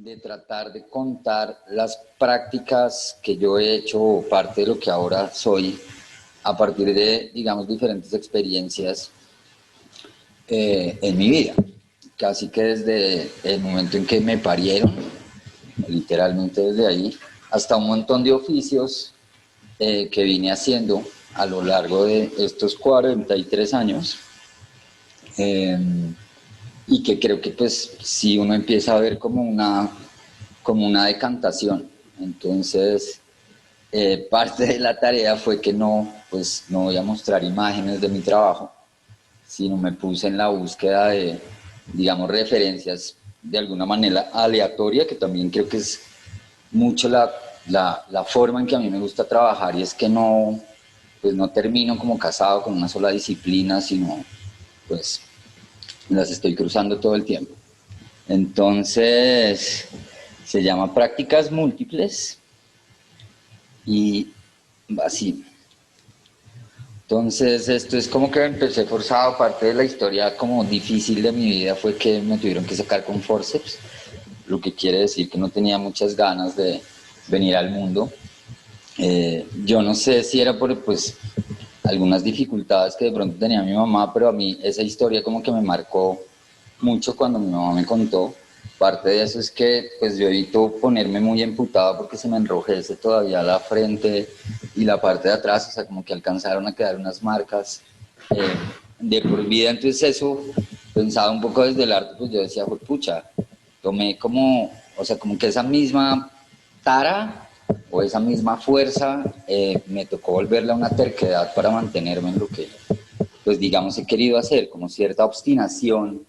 de tratar de contar las prácticas que yo he hecho o parte de lo que ahora soy a partir de, digamos, diferentes experiencias en mi vida. Casi que desde el momento en que me parieron, literalmente desde ahí, hasta un montón de oficios que vine haciendo a lo largo de estos 43 años. Y que creo que pues si uno empieza a ver como una decantación. Entonces, parte de la tarea fue que pues no voy a mostrar imágenes de mi trabajo, sino me puse en la búsqueda de, digamos, referencias de alguna manera aleatoria, que también creo que es mucho la forma en que a mí me gusta trabajar, y es que pues no termino como casado con una sola disciplina, sino pues las estoy cruzando todo el tiempo. Entonces, se llama prácticas múltiples y así. Entonces, esto es como que empecé forzado. Parte de la historia como difícil de mi vida fue que me tuvieron que sacar con forceps, lo que quiere decir que no tenía muchas ganas de venir al mundo. Yo no sé si era por pues algunas dificultades que de pronto tenía mi mamá, pero a mí esa historia como que me marcó mucho cuando mi mamá me contó. Parte de eso es que pues yo evito ponerme muy emputado porque se me enrojece todavía la frente y la parte de atrás, o sea, como que alcanzaron a quedar unas marcas de por vida. Entonces eso, pensaba un poco desde el arte, pues yo decía, pues pucha, tomé como, o sea, como que esa misma tara o esa misma fuerza me tocó volverla una terquedad para mantenerme en lo que, pues digamos, he querido hacer, como cierta obstinación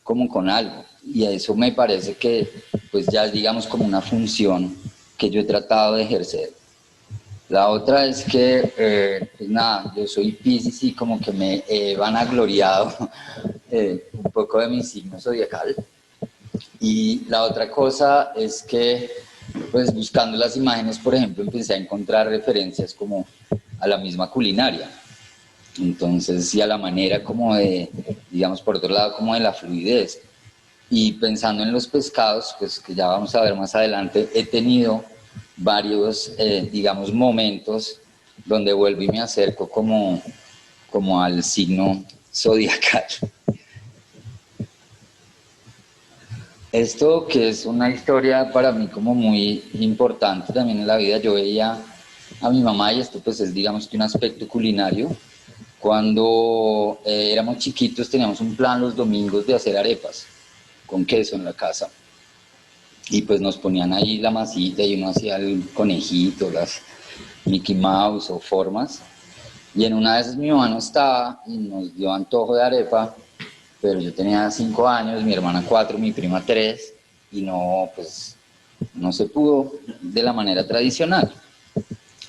como con algo, y eso me parece que pues ya es, digamos, como una función que yo he tratado de ejercer. La otra es que, pues nada, yo soy Piscis y como que me he vanagloriado un poco de mi signo zodiacal. Y la otra cosa es que, pues buscando las imágenes, por ejemplo, empecé a encontrar referencias como a la misma culinaria. Entonces, y a la manera como de, digamos, por otro lado, como de la fluidez. Y pensando en los pescados, pues que ya vamos a ver más adelante, he tenido varios, digamos, momentos donde vuelvo y me acerco como al signo zodiacal. Esto que es una historia para mí como muy importante también en la vida. Yo veía a mi mamá, y esto pues es, digamos, que un aspecto culinario. Cuando éramos chiquitos teníamos un plan los domingos de hacer arepas con queso en la casa. Y pues nos ponían ahí la masita y uno hacía el conejito, las Mickey Mouse o formas. Y en una de esas mi mamá no estaba y nos dio antojo de arepa, pero yo tenía 5 años, mi hermana 4, mi prima 3, y no, pues no se pudo de la manera tradicional.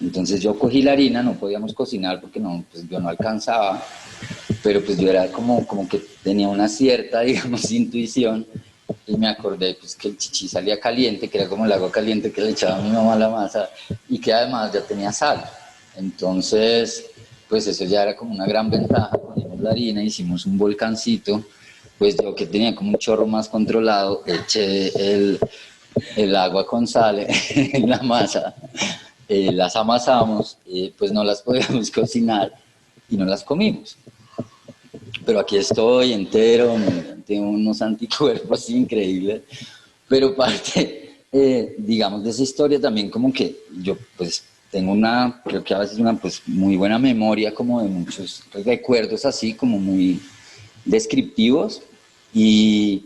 Entonces yo cogí la harina, no podíamos cocinar porque no, pues yo no alcanzaba, pero pues yo era como que tenía una cierta, digamos, intuición, y me acordé pues que el chichi salía caliente, que era como el agua caliente que le echaba a mi mamá a la masa, y que además ya tenía sal. Entonces, pues eso ya era como una gran ventaja. Ponimos la harina, hicimos un volcancito, pues yo que tenía como un chorro más controlado, eché el agua con sal en la masa, las amasamos, pues no las podíamos cocinar y no las comimos. Pero aquí estoy entero, tengo unos anticuerpos increíbles, pero parte, digamos, de esa historia también como que yo pues tengo creo que a veces una pues muy buena memoria como de muchos recuerdos así como muy descriptivos, y,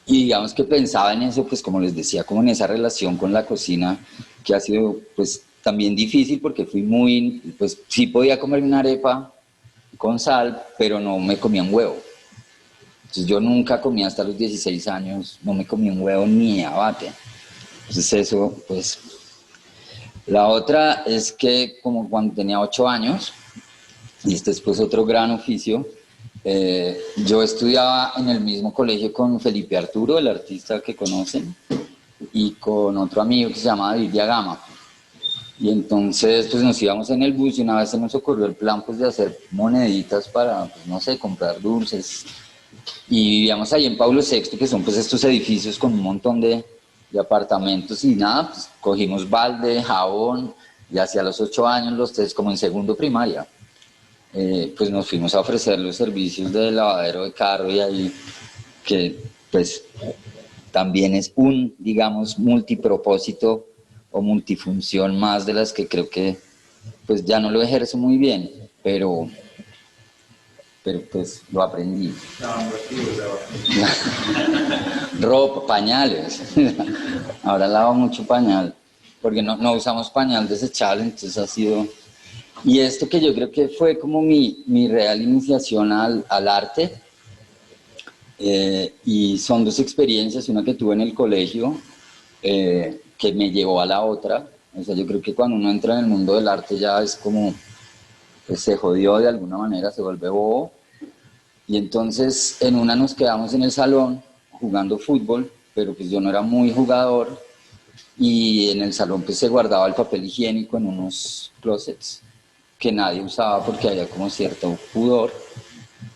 y digamos que pensaba en eso, pues como les decía, como en esa relación con la cocina que ha sido pues también difícil porque pues sí podía comerme una arepa con sal, pero no me comía un huevo. Entonces yo nunca comía hasta los 16 años, no me comía un huevo ni abate. Entonces eso, pues... La otra es que como cuando tenía 8 años, y este es pues otro gran oficio, yo estudiaba en el mismo colegio con Felipe Arturo, el artista que conocen, y con otro amigo que se llama David Diagama. Y entonces pues nos íbamos en el bus y una vez se nos ocurrió el plan pues de hacer moneditas para, pues, no sé, comprar dulces. Y vivíamos ahí en Pablo VI, que son pues estos edificios con un montón de de apartamentos y nada, pues cogimos balde, jabón y hacia los 8 años, los tres como en segundo primaria, pues nos fuimos a ofrecer los servicios de lavadero de carro y ahí que pues también es un, digamos, multipropósito o multifunción más de las que creo que pues ya no lo ejerzo muy bien, pero pues lo aprendí. Ropa, pañales. Ahora lavo mucho pañal, porque no usamos pañal desechable, entonces ha sido... Y esto que yo creo que fue como mi real iniciación al arte, y son dos experiencias, una que tuve en el colegio, que me llevó a la otra. O sea, yo creo que cuando uno entra en el mundo del arte ya es como, pues se jodió de alguna manera, se vuelve bobo. Y entonces en una nos quedamos en el salón jugando fútbol, pero pues yo no era muy jugador, y en el salón pues se guardaba el papel higiénico en unos closets que nadie usaba porque había como cierto pudor.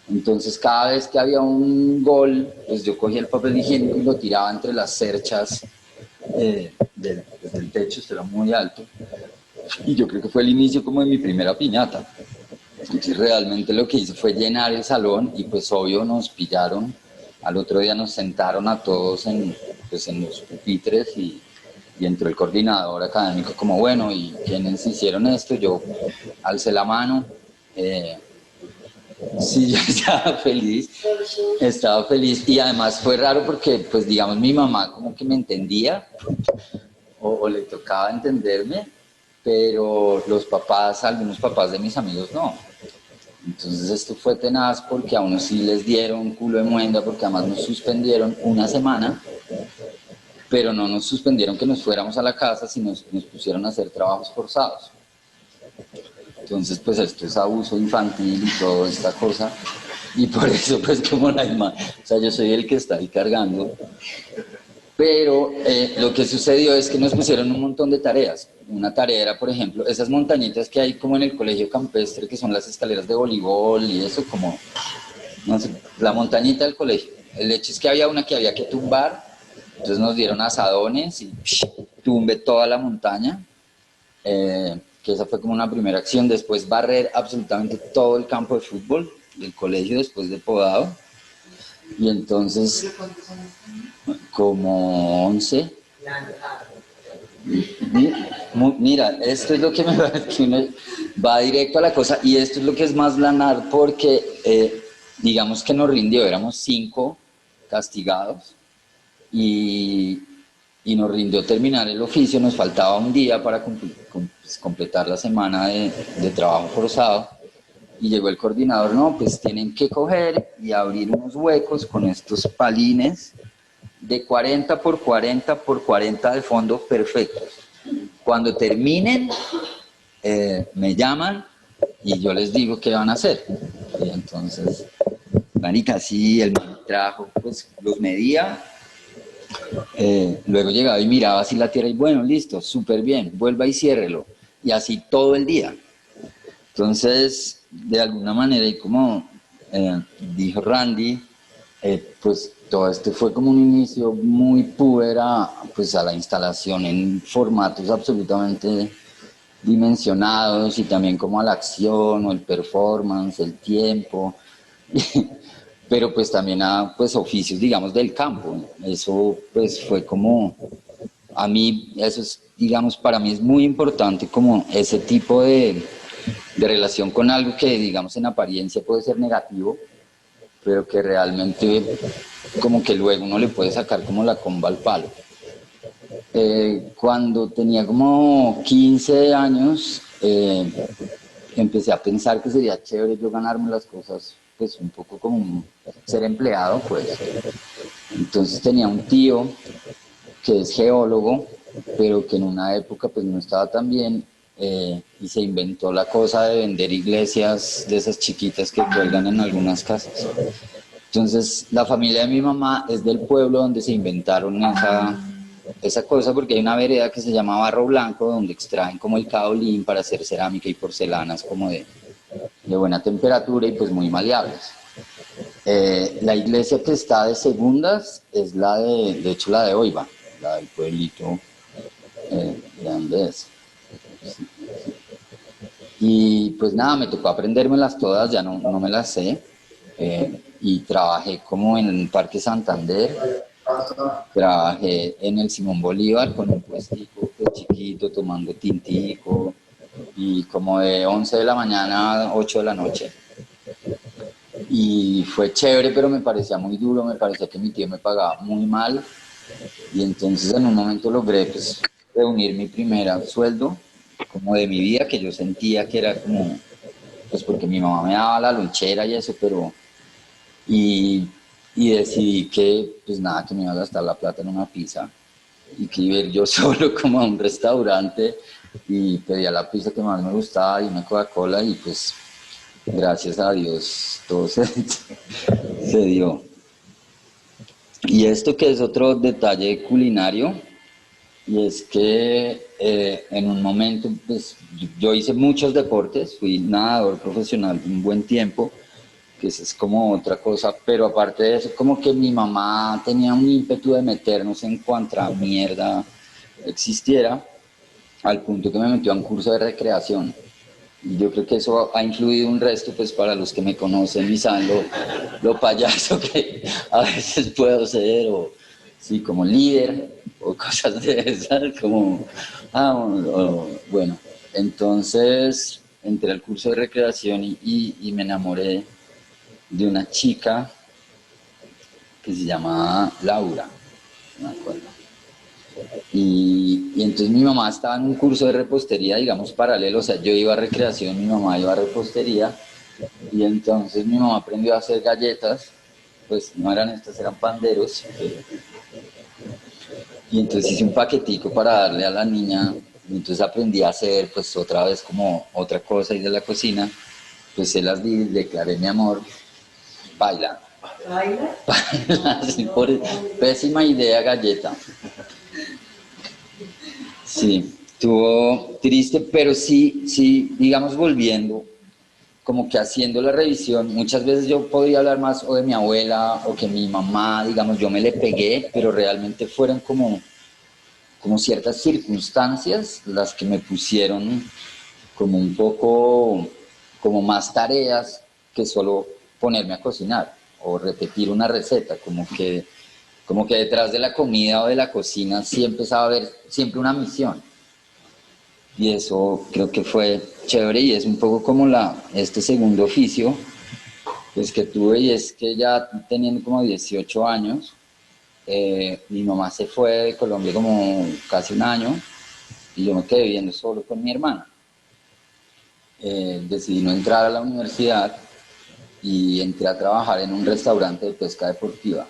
Entonces cada vez que había un gol, pues yo cogía el papel higiénico y lo tiraba entre las cerchas del techo, esto era muy alto, y yo creo que fue el inicio como de mi primera piñata. Entonces realmente lo que hice fue llenar el salón y pues obvio nos pillaron. Al otro día nos sentaron a todos pues en los pupitres y entró el coordinador académico como, bueno, ¿y quiénes hicieron esto? Yo alcé la mano. Sí, yo estaba feliz y además fue raro porque pues digamos mi mamá como que me entendía o le tocaba entenderme, pero los papás, algunos papás de mis amigos no. Entonces esto fue tenaz porque a unos sí les dieron culo de muenda porque además nos suspendieron una semana, pero no nos suspendieron que nos fuéramos a la casa, sino nos pusieron a hacer trabajos forzados. Entonces pues esto es abuso infantil y toda esta cosa, y por eso pues como la imagen, o sea, yo soy el que está ahí cargando. Pero lo que sucedió es que nos pusieron un montón de tareas. Una tarea era, por ejemplo, esas montañitas que hay como en el colegio campestre, que son las escaleras de voleibol y eso, como, no sé, la montañita del colegio. El hecho es que había una que había que tumbar, entonces nos dieron asadones y tumbe toda la montaña, que esa fue como una primera acción. Después barrer absolutamente todo el campo de fútbol del colegio después de podado. Y entonces, como 11. Mira, esto es lo que me va, que uno va directo a la cosa, y esto es lo que es más lanar porque digamos que nos rindió, éramos 5 castigados y nos rindió terminar el oficio, nos faltaba un día para completar la semana de trabajo forzado. Y llegó el coordinador, no, pues tienen que coger y abrir unos huecos con estos palines de 40 por 40 por 40 de fondo perfectos. Cuando terminen, me llaman y yo les digo qué van a hacer. Y entonces, marica, sí, el man trajo, pues los medía, luego llegaba y miraba así la tierra y bueno, listo, súper bien, vuelva y ciérrelo. Y así todo el día. Entonces, de alguna manera, y como dijo Randy, pues todo esto fue como un inicio muy puera pues a la instalación en formatos absolutamente dimensionados y también como a la acción o el performance, el tiempo, pero pues también a pues oficios digamos del campo. Eso pues fue como, a mí eso es, digamos, para mí es muy importante como ese tipo de relación con algo que digamos en apariencia puede ser negativo, pero que realmente como que luego uno le puede sacar como la comba al palo. Cuando tenía como 15 años, empecé a pensar que sería chévere yo ganarme las cosas, pues un poco como ser empleado, pues. Entonces tenía un tío que es geólogo, pero que en una época pues no estaba tan bien, y se inventó la cosa de vender iglesias de esas chiquitas que cuelgan en algunas casas. Entonces, la familia de mi mamá es del pueblo donde se inventaron esa cosa, porque hay una vereda que se llama Barro Blanco, donde extraen como el caolín para hacer cerámica y porcelanas como de buena temperatura y pues muy maleables. La iglesia que está de segundas es de hecho la de Oiva, la del pueblito de donde es. Y pues nada, me tocó aprendérmelas todas, ya no me las sé. Y trabajé como en el Parque Santander, trabajé en el Simón Bolívar con un puestico pues, chiquito, tomando tintico, y como de 11 de la mañana a 8 de la noche. Y fue chévere, pero me parecía muy duro, me parecía que mi tío me pagaba muy mal. Y entonces en un momento logré pues, reunir mi primer sueldo, como de mi vida, que yo sentía que era como, pues porque mi mamá me daba la lonchera y eso, pero... Y, y decidí que, pues nada, que me iba a gastar la plata en una pizza y que iba a ir yo solo como a un restaurante y pedía la pizza que más me gustaba y una Coca-Cola y pues gracias a Dios todo se dio. Y esto que es otro detalle culinario, y es que en un momento, pues yo hice muchos deportes, fui nadador profesional un buen tiempo, que eso es como otra cosa, pero aparte de eso, como que mi mamá tenía un ímpetu de meternos en cuanta mierda existiera, al punto que me metió a un curso de recreación. Y yo creo que eso ha influido un resto, pues para los que me conocen y saben lo payaso que a veces puedo ser, o sí, como líder, o cosas de esas, como, bueno, entonces entré al curso de recreación y me enamoré de una chica que se llamaba Laura, no me acuerdo. Y entonces mi mamá estaba en un curso de repostería, digamos, paralelo, o sea, yo iba a recreación, mi mamá iba a repostería, y entonces mi mamá aprendió a hacer galletas, pues no eran estas, eran panderos, y entonces hice un paquetico para darle a la niña, y entonces aprendí a hacer, pues otra vez como otra cosa y de la cocina, pues se las di, declaré mi amor, baila. ¿Baila? Sí, pésima idea galleta. Sí, estuvo triste, pero sí, digamos, volviendo, como que haciendo la revisión, muchas veces yo podría hablar más o de mi abuela o que mi mamá, digamos, yo me le pegué, pero realmente fueron como ciertas circunstancias las que me pusieron como un poco, como más tareas que solo ponerme a cocinar o repetir una receta, como que detrás de la comida o de la cocina sí empezaba a haber siempre una misión. Y eso creo que fue chévere y es un poco como este segundo oficio pues, que tuve, y es que ya teniendo como 18 años, mi mamá se fue de Colombia como casi un año y yo me quedé viviendo solo con mi hermana. Decidí no entrar a la universidad y entré a trabajar en un restaurante de pesca deportiva.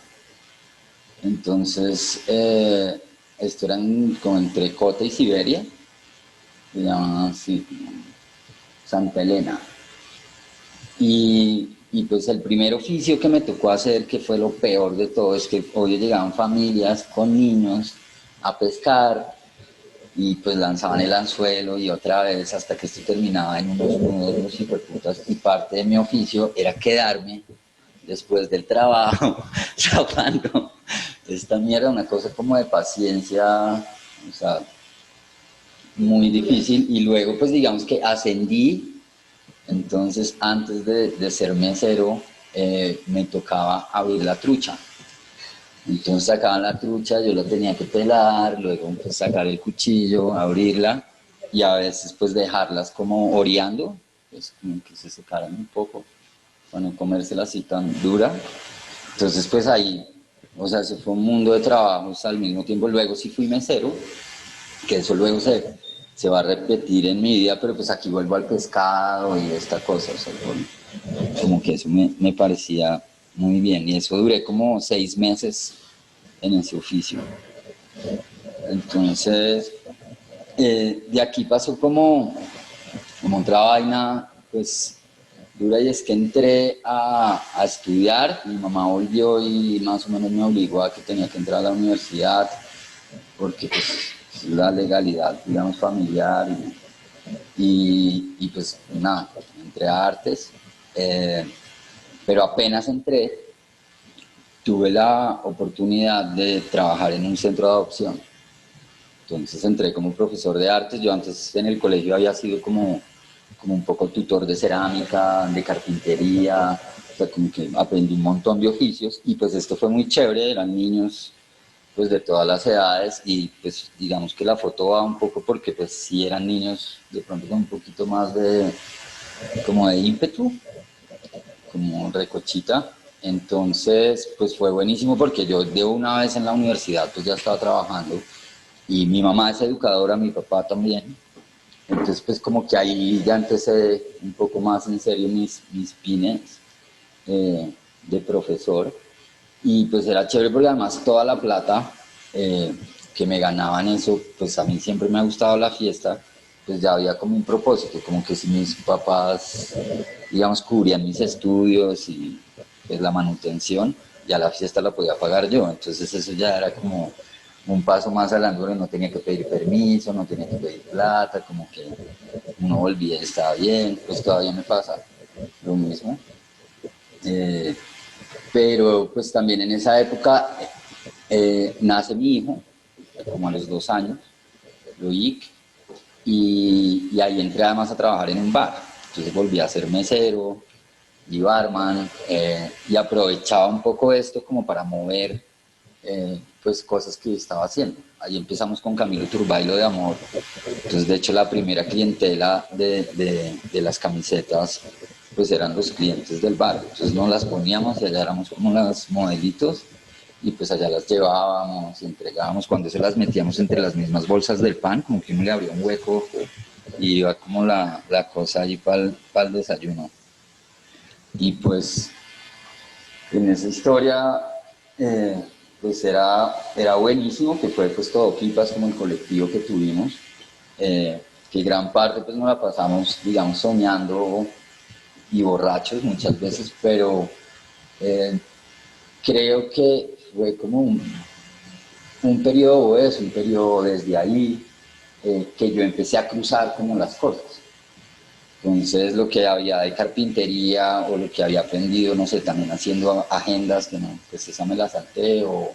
Entonces, esto era como entre Cota y Siberia, se llama así, Santa Elena. Y pues el primer oficio que me tocó hacer, que fue lo peor de todo, es que hoy llegaban familias con niños a pescar y pues lanzaban el anzuelo y otra vez hasta que esto terminaba en unos nudos, los hijueputas, y parte de mi oficio era quedarme después del trabajo tapando esta mierda, una cosa como de paciencia, o sea, muy difícil. Y luego pues digamos que ascendí, entonces antes de ser mesero me tocaba abrir la trucha. Entonces sacaban la trucha, yo la tenía que pelar, luego pues, sacar el cuchillo, abrirla y a veces pues dejarlas como oreando, pues como que se secaran un poco para no comérselas así tan dura. Entonces pues ahí, o sea, se fue un mundo de trabajos al mismo tiempo. Luego sí fui mesero, que eso luego se va a repetir en mi vida, pero pues aquí vuelvo al pescado y esta cosa, o sea, como que eso me parecía muy bien y eso duré como 6 meses en ese oficio. Entonces, de aquí pasó como otra vaina, pues dura, y es que entré a estudiar, mi mamá volvió y más o menos me obligó a que tenía que entrar a la universidad, porque pues la legalidad, digamos, familiar, y pues nada, entré a artes, pero apenas entré, tuve la oportunidad de trabajar en un centro de adopción. Entonces entré como profesor de artes. Yo antes en el colegio había sido como un poco tutor de cerámica, de carpintería, o sea, como que aprendí un montón de oficios y pues esto fue muy chévere, eran niños pues de todas las edades y pues digamos que la foto va un poco porque pues sí eran niños de pronto con un poquito más de como de ímpetu, como recochita. Entonces pues fue buenísimo porque yo de una vez en la universidad pues ya estaba trabajando y mi mamá es educadora, mi papá también. Entonces, pues como que ahí ya empecé un poco más en serio mis pines de profesor. Y pues era chévere porque además toda la plata que me ganaban eso, pues a mí siempre me ha gustado la fiesta, pues ya había como un propósito, como que si mis papás, digamos, cubrían mis estudios y pues la manutención, ya la fiesta la podía pagar yo. Entonces eso ya era como un paso más adelante, no tenía que pedir permiso, no tenía que pedir plata, como que uno volvía y estaba bien, pues todavía me pasa lo mismo. Eh, pero pues también en esa época nace mi hijo, como a los 2 años, Loic, y ahí entré además a trabajar en un bar. Entonces volví a ser mesero y barman y aprovechaba un poco esto como para mover pues cosas que estaba haciendo. Ahí empezamos con Camilo Turbailo de Amor. Entonces, de hecho, la primera clientela de las camisetas pues eran los clientes del bar. Entonces nos las poníamos y allá éramos como las modelitos y pues allá las llevábamos y entregábamos. Cuando se las metíamos entre las mismas bolsas del pan, como que uno le abría un hueco y iba como la cosa ahí para el desayuno. Y pues en esa historia pues era buenísimo, que fue pues todo Pipas como el colectivo que tuvimos, que gran parte pues nos la pasamos, digamos, soñando y borrachos muchas veces, pero eh, creo que fue como un periodo eso, un periodo desde ahí que yo empecé a cruzar como las cosas. Entonces lo que había de carpintería o lo que había aprendido, no sé, también haciendo agendas, que no, pues esa me la salté, o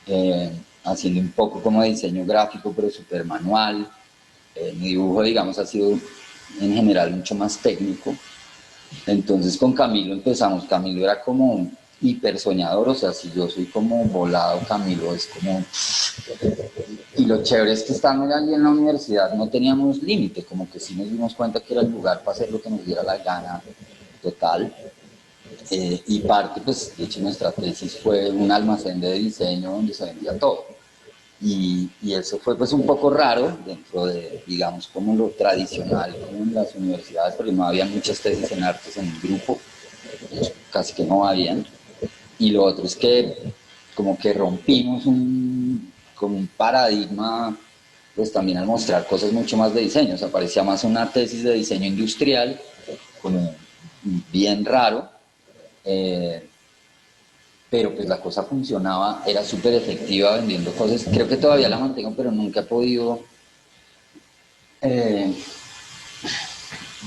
eh, haciendo un poco como de diseño gráfico, pero súper manual. Mi dibujo, digamos, ha sido en general mucho más técnico. Entonces con Camilo empezamos, Camilo era como hiper soñador, o sea, si yo soy como volado, Camilo es como... Y lo chévere es que estando allí en la universidad no teníamos límite, como que sí nos dimos cuenta que era el lugar para hacer lo que nos diera la gana total. Y parte, pues, de hecho nuestra tesis fue un almacén de diseño donde se vendía todo. Y eso fue pues un poco raro dentro de, digamos, como lo tradicional como en las universidades, porque no había muchas tesis en artes en el grupo, casi que no habían. Y lo otro es que como que rompimos como un paradigma, pues también al mostrar cosas mucho más de diseño. O sea, parecía más una tesis de diseño industrial, como bien raro, eh, pero pues la cosa funcionaba, era súper efectiva vendiendo cosas. Creo que todavía la mantengo, pero nunca he podido, eh,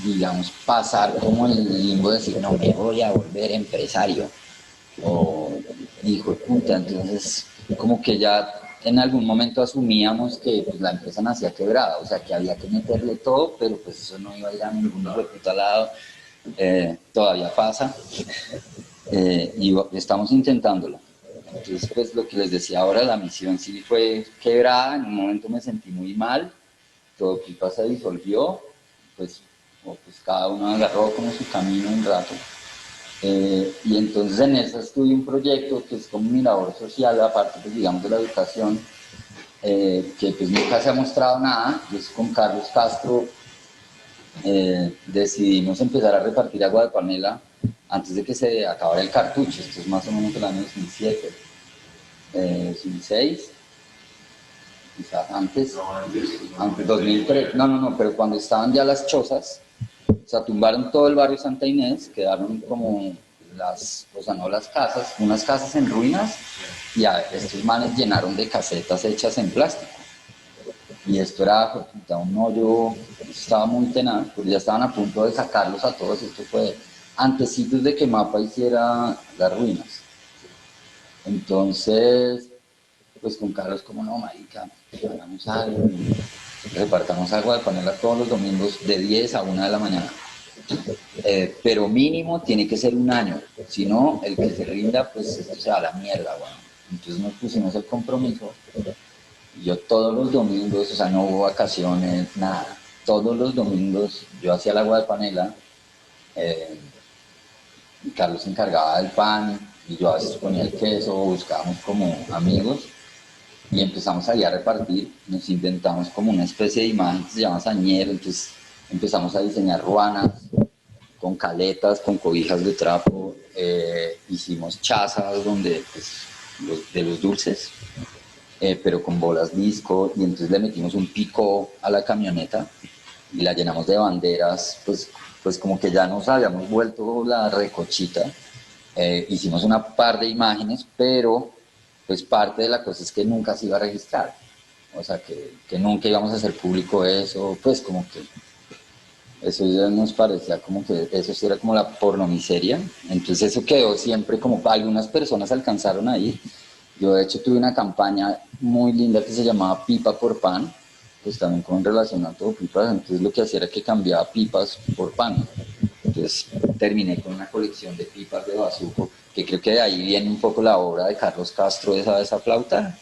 digamos, pasar como el limbo de decir, no, me voy a volver empresario. O hijo de puta, entonces como que ya en algún momento asumíamos que pues, la empresa nacía quebrada, o sea que había que meterle todo, pero pues eso no iba a ir a ningún hijo de puta lado, todavía pasa, y estamos intentándolo. Entonces pues lo que les decía ahora, la misión sí fue quebrada, en un momento me sentí muy mal, todo Pipa se disolvió, pues, pues cada uno agarró como su camino un rato. Y entonces en esa estudié un proyecto que es como mi labor social, aparte pues, digamos de la educación, que pues nunca se ha mostrado nada. Pues con Carlos Castro decidimos empezar a repartir agua de panela antes de que se acabara el cartucho. Esto es más o menos el año 2007, 2006, quizás antes, antes 2003, no, pero cuando estaban ya las chozas, o sea, tumbaron todo el barrio Santa Inés, quedaron como o sea, no las casas, unas casas en ruinas, y estos manes llenaron de casetas hechas en plástico. Y esto era un hoyo, estaba muy tenaz, porque ya estaban a punto de sacarlos a todos. Esto fue antecitos de que Mapa hiciera las ruinas. Entonces, pues con Carlos como no, marica, hagamos algo, repartamos agua de panela todos los domingos de 10 a 1 de la mañana. Pero mínimo tiene que ser un año, si no, el que se rinda, pues esto se va a la mierda, bueno. Entonces nos pusimos el compromiso, y yo todos los domingos, o sea, no hubo vacaciones, nada, todos los domingos yo hacía el agua de panela, eh, y Carlos se encargaba del pan, y yo a veces ponía el queso, buscábamos como amigos, y empezamos ahí a repartir, nos inventamos como una especie de imagen que se llama sañero, entonces empezamos a diseñar ruanas, con caletas, con cobijas de trapo, hicimos chazas donde, pues, de los dulces, pero con bolas disco, y entonces le metimos un pico a la camioneta y la llenamos de banderas, pues como que ya nos habíamos vuelto la recochita. Hicimos una par de imágenes, pero pues parte de la cosa es que nunca se iba a registrar, o sea que nunca íbamos a hacer público eso, pues como que eso ya nos parecía como que eso sí era como la pornomiseria. Entonces eso quedó siempre como algunas personas alcanzaron ahí. Yo de hecho tuve una campaña muy linda que se llamaba Pipa por Pan, pues también con relación a todo pipas. Entonces lo que hacía era que cambiaba pipas por pan. Entonces terminé con una colección de pipas de bazuco, que creo que de ahí viene un poco la obra de Carlos Castro, esa flauta,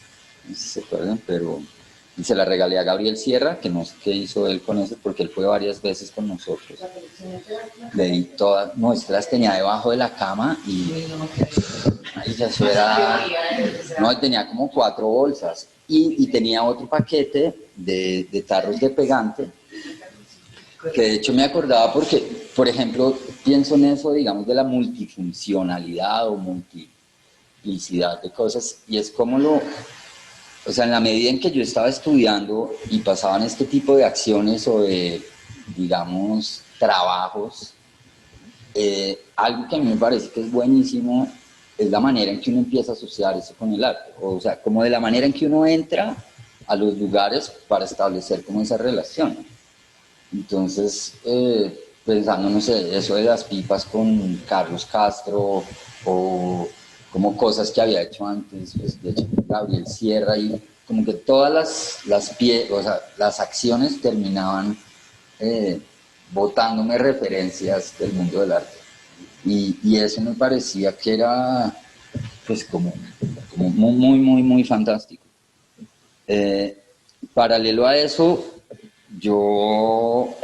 no sé si se acuerdan, pero y se la regalé a Gabriel Sierra, que no sé qué hizo él con eso, porque él fue varias veces con nosotros. Le di todas, no, es que las tenía debajo de la cama y ahí ya eso era, no, tenía como 4 bolsas y tenía otro paquete de tarros de pegante, que de hecho me acordaba porque, por ejemplo, pienso en eso, digamos, de la multifuncionalidad o multiplicidad de cosas, y es como o sea, en la medida en que yo estaba estudiando y pasaban este tipo de acciones o de, digamos, trabajos, algo que a mí me parece que es buenísimo es la manera en que uno empieza a asociar eso con el arte. O sea, como de la manera en que uno entra a los lugares para establecer como esa relación. Entonces, pensando, no sé, eso de las pipas con Carlos Castro o como cosas que había hecho antes, pues de hecho Gabriel Sierra y como que todas o sea, las acciones terminaban botándome referencias del mundo del arte. Y eso me parecía que era pues como muy, muy, muy fantástico. Eh, Paralelo a eso, yo,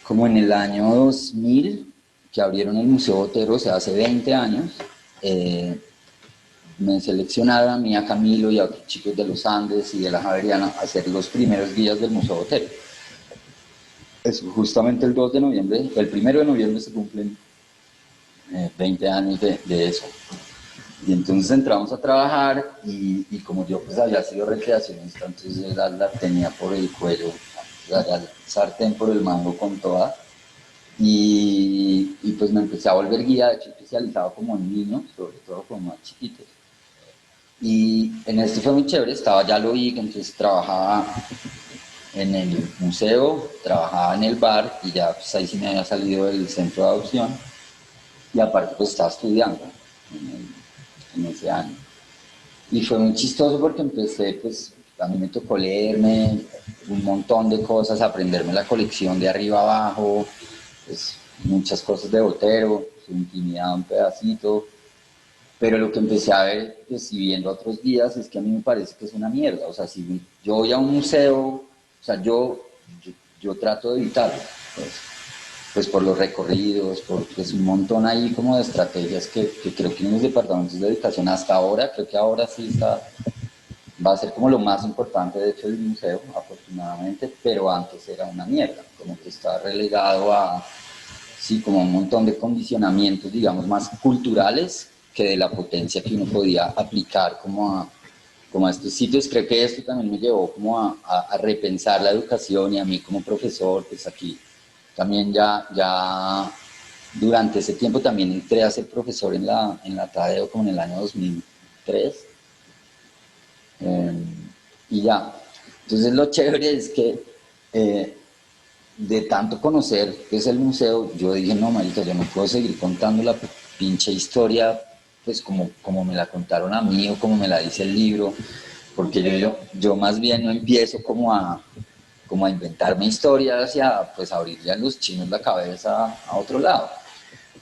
como en el año 2000, que abrieron el Museo Botero, o sea, hace 20 años, me seleccionaron a mí, a Camilo y a otros chicos de los Andes y de la Javeriana a ser los primeros guías del Museo Botero. Es justamente el 2 de noviembre, el 1 de noviembre se cumplen 20 años de eso. Y entonces entramos a trabajar y como yo pues había sido recreacionista, entonces yo la tenía por el cuello, el sartén por el mango con toda. Y pues me empecé a volver guía, de hecho especializado como en niños, sobre todo como más chiquitos. Y en esto fue muy chévere, estaba ya lo vi, entonces trabajaba en el museo, trabajaba en el bar y ya pues ahí sí me había salido del centro de adopción y aparte pues estaba estudiando en ese año. Y fue muy chistoso porque empecé, pues a mí me tocó leerme un montón de cosas, aprenderme la colección de arriba abajo, pues muchas cosas de Botero, su intimidad un pedacito, pero lo que empecé a ver, pues y viendo otros días, es que a mí me parece que es una mierda, o sea, si yo voy a un museo, o sea, yo trato de evitarlo, pues por los recorridos, por pues, un montón ahí como de estrategias que creo que en los departamentos de educación hasta ahora, creo que ahora sí va a ser como lo más importante de hecho del museo, afortunadamente, pero antes era una mierda, como que está relegado a, sí, como un montón de condicionamientos, digamos, más culturales que de la potencia que uno podía aplicar como a estos sitios. Creo que esto también me llevó como a repensar la educación y a mí como profesor, pues aquí también ya durante ese tiempo también entré a ser profesor en la Tadeo como en el año 2003. Y ya. Entonces lo chévere es que de tanto conocer qué es el museo, yo dije, no, marica, yo no puedo seguir contando la pinche historia pues como me la contaron a mí o como me la dice el libro, porque yo más bien no empiezo como a inventarme historias y a pues abrirle a los chinos la cabeza a otro lado.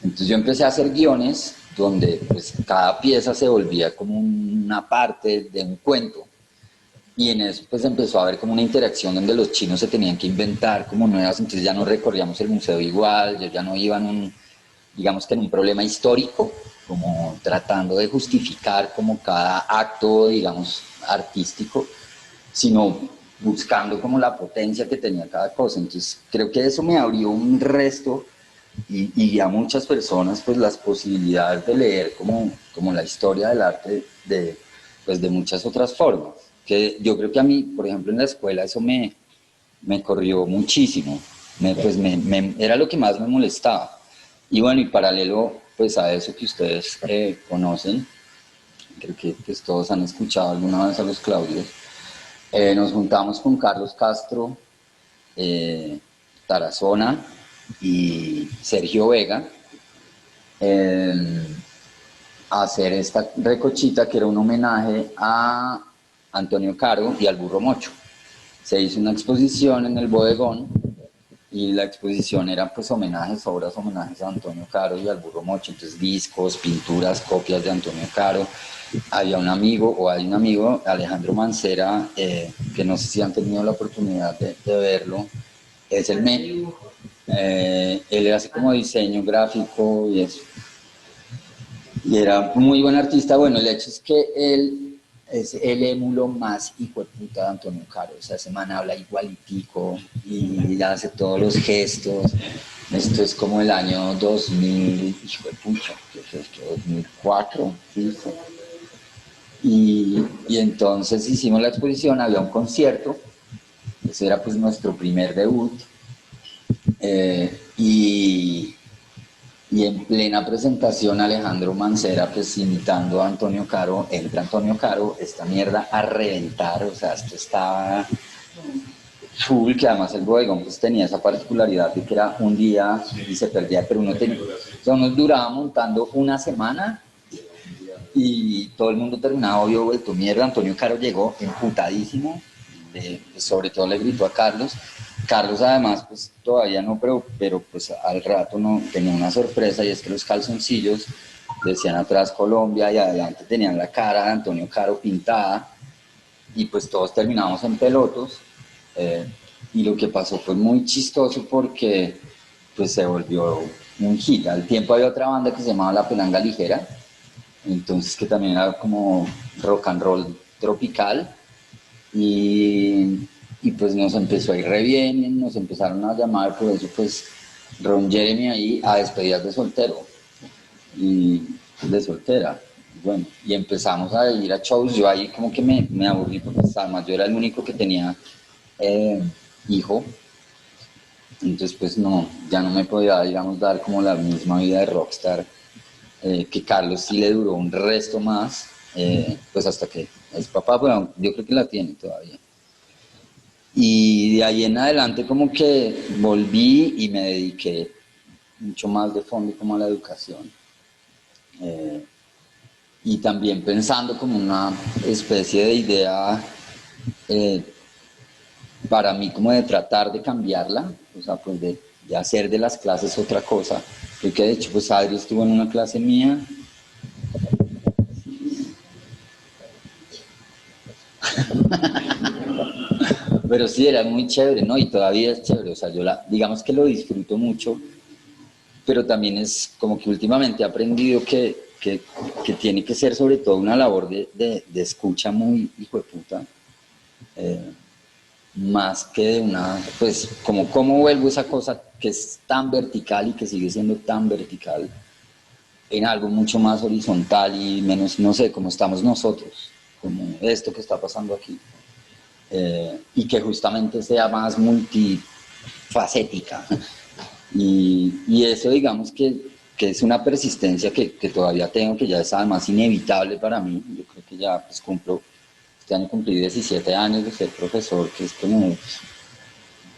Entonces yo empecé a hacer guiones donde pues cada pieza se volvía como una parte de un cuento. Y en eso pues empezó a haber como una interacción donde los chinos se tenían que inventar como nuevas, entonces ya no recorríamos el museo igual, yo ya no iba en un, digamos que en un problema histórico, como tratando de justificar como cada acto, digamos, artístico, sino buscando como la potencia que tenía cada cosa. Entonces creo que eso me abrió un resto y a muchas personas pues las posibilidades de leer como la historia del arte pues, de muchas otras formas. Que yo creo que a mí, por ejemplo, en la escuela eso me corrió muchísimo, era lo que más me molestaba. Y bueno, y paralelo pues a eso que ustedes conocen, creo que pues, todos han escuchado alguna vez a los Claudios, nos juntamos con Carlos Castro, Tarazona y Sergio Vega a hacer esta recochita que era un homenaje a Antonio Caro y al Burro Mocho. Se hizo una exposición en el bodegón y la exposición era pues homenajes a Antonio Caro y al Burro Mocho, entonces discos, pinturas, copias de Antonio Caro. Había un amigo, o hay un amigo, Alejandro Mancera, que no sé si han tenido la oportunidad de verlo, es él hace como diseño gráfico y eso. Y era un muy buen artista. Bueno, el hecho es que él es el émulo más hijo de puta de Antonio Caro. O sea, ese man habla igualitico y hace todos los gestos. Esto es como el año 2000, hijo de pucha, ¿qué es esto? 2004, ¿sí? Y entonces hicimos la exposición, había un concierto, ese era pues nuestro primer debut. Y en plena presentación Alejandro Mancera pues imitando a Antonio Caro, entra Antonio Caro, esta mierda a reventar, o sea, esto estaba full, que además el bodegón pues tenía esa particularidad de que era un día y se perdía, pero uno tenía, o sea, uno duraba montando una semana y todo el mundo terminaba obvio vuelto mierda. Antonio Caro llegó emputadísimo, pues, sobre todo le gritó a Carlos. Carlos además pues todavía no, pero pues al rato no tenía una sorpresa, y es que los calzoncillos decían atrás Colombia y adelante tenían la cara de Antonio Caro pintada, y pues todos terminamos en pelotos. Y lo que pasó fue muy chistoso porque pues se volvió un hit. Al tiempo había otra banda que se llamaba La Pelanga Ligera, entonces que también era como rock and roll tropical, y pues nos empezó a ir re bien, y nos empezaron a llamar, por eso pues Ron Jeremy ahí a despedidas de soltero y de soltera. Bueno, y empezamos a ir a shows. Yo ahí como que me aburrí porque además yo era el único que tenía hijo, entonces pues no, ya no me podía, digamos, dar como la misma vida de rockstar, que Carlos sí le duró un resto más, pues hasta que es papá, pero yo creo que la tiene todavía. Y de ahí en adelante como que volví y me dediqué mucho más de fondo como a la educación. Y también pensando como una especie de idea para mí como de tratar de cambiarla, o sea, pues de hacer de las clases otra cosa. Creo que de hecho pues Adri estuvo en una clase mía. Pero sí, era muy chévere, ¿no? Y todavía es chévere, o sea, digamos que lo disfruto mucho, pero también es como que últimamente he aprendido que tiene que ser sobre todo una labor de escucha muy hijo de puta, más que de una, pues, como cómo vuelvo esa cosa que es tan vertical y que sigue siendo tan vertical en algo mucho más horizontal y menos, no sé, como estamos nosotros, como esto que está pasando aquí. Y que justamente sea más multifacética. Y eso digamos que es una persistencia que todavía tengo, que ya es además inevitable para mí. Yo creo que ya pues este año cumplí 17 años de ser profesor, que es como,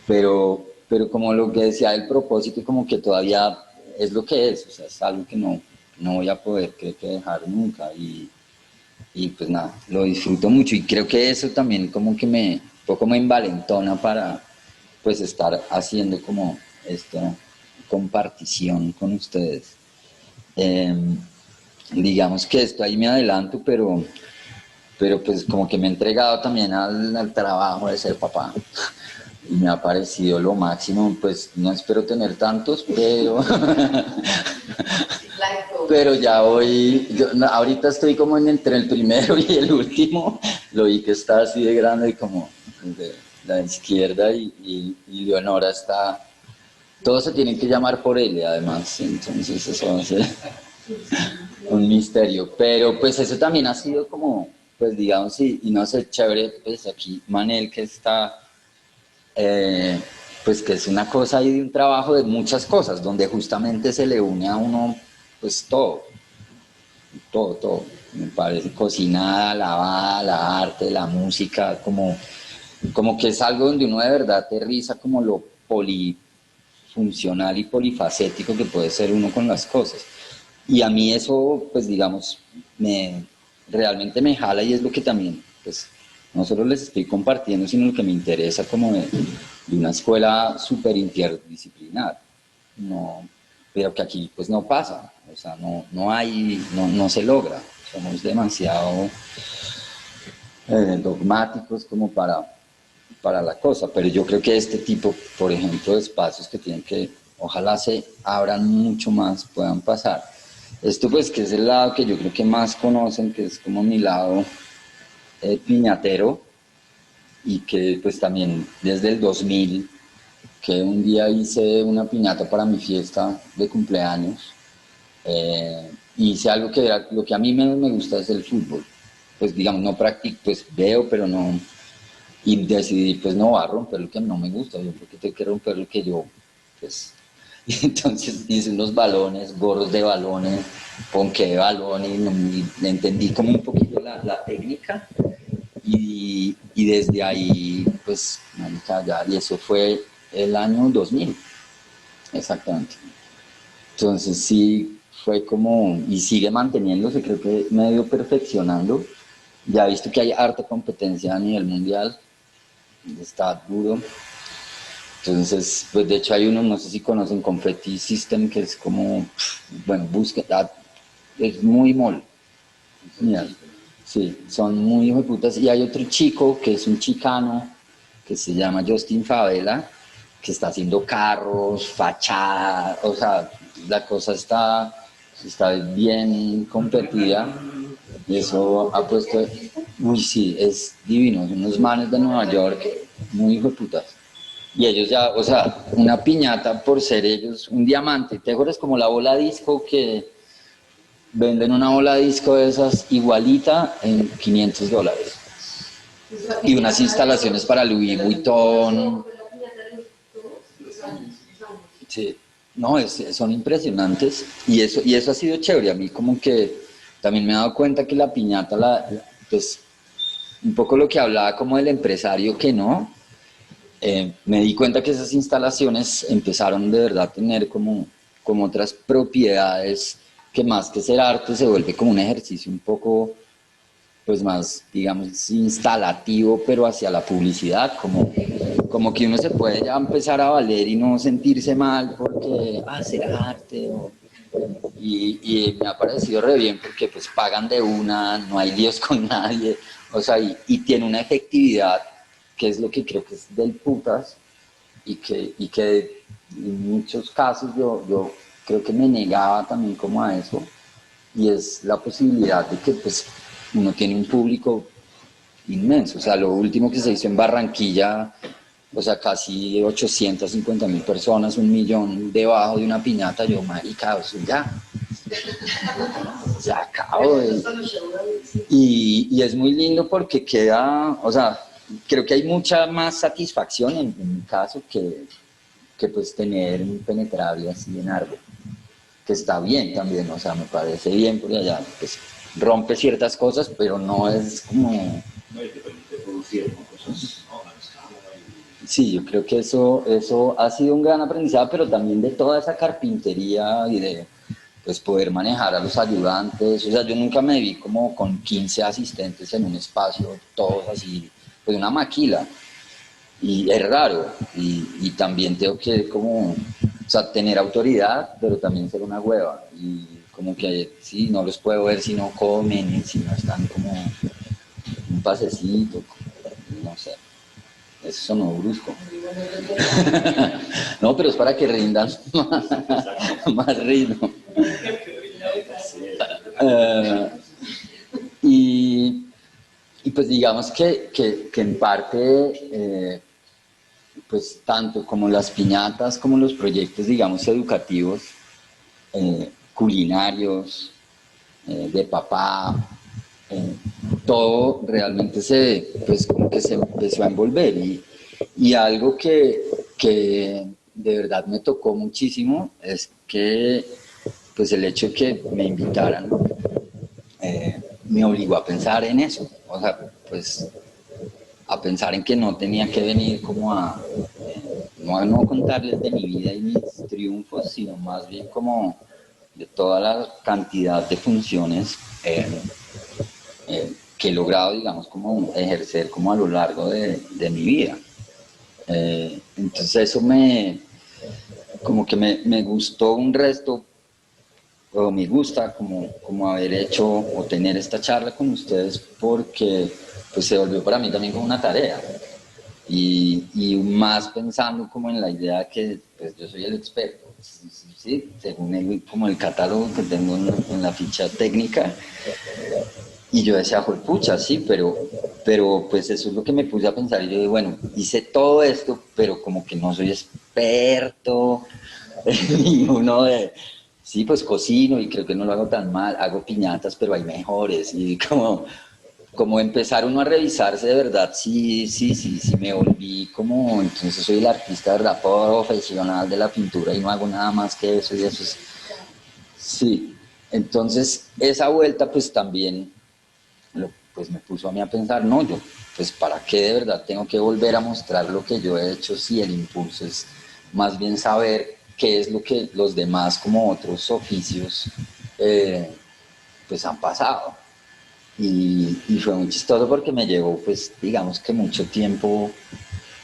pero como lo que decía del propósito, como que todavía es lo que es, o sea, es algo que no no voy a poder, creo que dejar nunca, y pues nada, lo disfruto mucho, y creo que eso también como que un poco me envalentona para pues estar haciendo como esta compartición con ustedes. Eh, digamos que esto ahí me adelanto, pero pues como que me he entregado también al trabajo de ser papá y me ha parecido lo máximo. Pues no espero tener tantos, pero pero ya voy, ahorita estoy como entre el primero y el último. Lo vi que está así de grande, como de la izquierda, y Leonora está, todos se tienen que llamar por él además, entonces eso va a ser un misterio. Pero pues eso también ha sido como, pues digamos, y no sé, chévere, pues aquí Manel que está, pues que es una cosa ahí de un trabajo de muchas cosas, donde justamente se le une a uno pues todo, me parece, cocinada, lavada, la arte, la música, como que es algo donde uno de verdad aterriza como lo polifuncional y polifacético que puede ser uno con las cosas. Y a mí eso, pues digamos, realmente me jala, y es lo que también, pues, no solo les estoy compartiendo, sino lo que me interesa como de una escuela súper interdisciplinar. No, pero que aquí pues no pasa, o sea, no se logra, somos demasiado dogmáticos como para la cosa, pero yo creo que este tipo, por ejemplo, de espacios que tienen que, ojalá se abran mucho más, puedan pasar. Esto pues que es el lado que yo creo que más conocen, que es como mi lado piñatero, y que pues también desde el 2000, que un día hice una piñata para mi fiesta de cumpleaños, y hice algo que era, lo que a mí me gusta es el fútbol, pues digamos, no practico, pues veo, pero no, y decidí pues no va a romper lo que no me gusta, yo porque tengo que romper lo que yo, pues, y entonces hice unos balones, gorros de balones, ponqué de balones, y entendí como un poquito la técnica, y desde ahí, pues, marica, ya, y eso fue el año 2000, exactamente. Entonces sí, fue como, y sigue manteniéndose, creo que medio perfeccionando. Ya he visto que hay harta competencia a nivel mundial, está duro. Entonces, pues de hecho hay uno, no sé si conocen, Confetti System, que es como, bueno, búsqueda, es muy mol. Mira, sí, son muy hijos de putas. Y hay otro chico que es un chicano que se llama Justin Favela, que está haciendo carros, fachada, o sea, la cosa está bien competida. Y eso ha puesto, uy, sí, es divino, son unos manes de Nueva York, muy hijos de putas. Y ellos ya, o sea, una piñata por ser ellos un diamante. ¿Te acuerdas como la bola disco que venden una bola disco de esas igualita en $500? Y unas instalaciones para Louis Vuitton. Sí, no, son impresionantes, y eso ha sido chévere. A mí como que también me he dado cuenta que la piñata, pues un poco lo que hablaba como del empresario que no, me di cuenta que esas instalaciones empezaron de verdad a tener como otras propiedades, que más que ser arte se vuelve como un ejercicio un poco pues más, digamos, instalativo, pero hacia la publicidad, como que uno se puede ya empezar a valer y no sentirse mal porque hacer arte, y me ha parecido re bien porque pues pagan de una, no hay líos con nadie, o sea, y tiene una efectividad que es lo que creo que es del putas, y que en muchos casos yo creo que me negaba también como a eso, y es la posibilidad de que pues uno tiene un público inmenso. O sea, lo último que se hizo en Barranquilla, o sea, casi 850.000 personas, 1.000.000 debajo de una piñata, yo, marica, o sea, ya acabo y es muy lindo porque queda, o sea, creo que hay mucha más satisfacción en mi caso que pues tener un penetrable así en árbol, que está bien también, o sea, me parece bien porque allá pues rompe ciertas cosas, pero no es como... No, y te permite producir, ¿no? Cosas, ¿no? A escala Sí, yo creo que eso ha sido un gran aprendizaje, pero también de toda esa carpintería y pues poder manejar a los ayudantes. O sea, yo nunca me vi como con 15 asistentes en un espacio, todos así, pues una maquila. Y es raro, y también tengo que como, o sea, tener autoridad, pero también ser una hueva. Y como que sí, no los puedo ver si no comen, si no están como un pasecito, no sé. Eso sonó brusco. No, pero es para que rindan más ritmo. Y, y pues digamos que en parte, pues tanto como las piñatas como los proyectos, digamos, educativos, culinarios, de papá, eh, todo realmente pues como que se empezó a envolver y algo que de verdad me tocó muchísimo es que pues el hecho de que me invitaran me obligó a pensar en eso, o sea, pues a pensar en que no tenía que venir como no contarles de mi vida y mis triunfos, sino más bien como de toda la cantidad de funciones que he logrado, digamos, como ejercer como a lo largo de mi vida. Entonces eso como que me gustó un resto, o me gusta como haber hecho o tener esta charla con ustedes porque pues se volvió para mí también como una tarea. Y más pensando como en la idea que pues yo soy el experto, ¿sí? Según como el catálogo que tengo en la ficha técnica, y yo decía, pucha, sí, pero pues eso es lo que me puse a pensar. Y yo dije, bueno, hice todo esto, pero como que no soy experto en ninguno de... Sí, pues cocino y creo que no lo hago tan mal, hago piñatas, pero hay mejores. Y como empezar uno a revisarse de verdad, sí, me volví como, entonces soy el artista de verdad profesional de la pintura y no hago nada más que eso y eso es... Sí, entonces esa vuelta pues también pues me puso a mí a pensar, no, yo, pues para qué de verdad tengo que volver a mostrar lo que yo he hecho si el impulso es más bien saber qué es lo que los demás como otros oficios pues han pasado. Y fue muy chistoso porque me llevó pues digamos que mucho tiempo,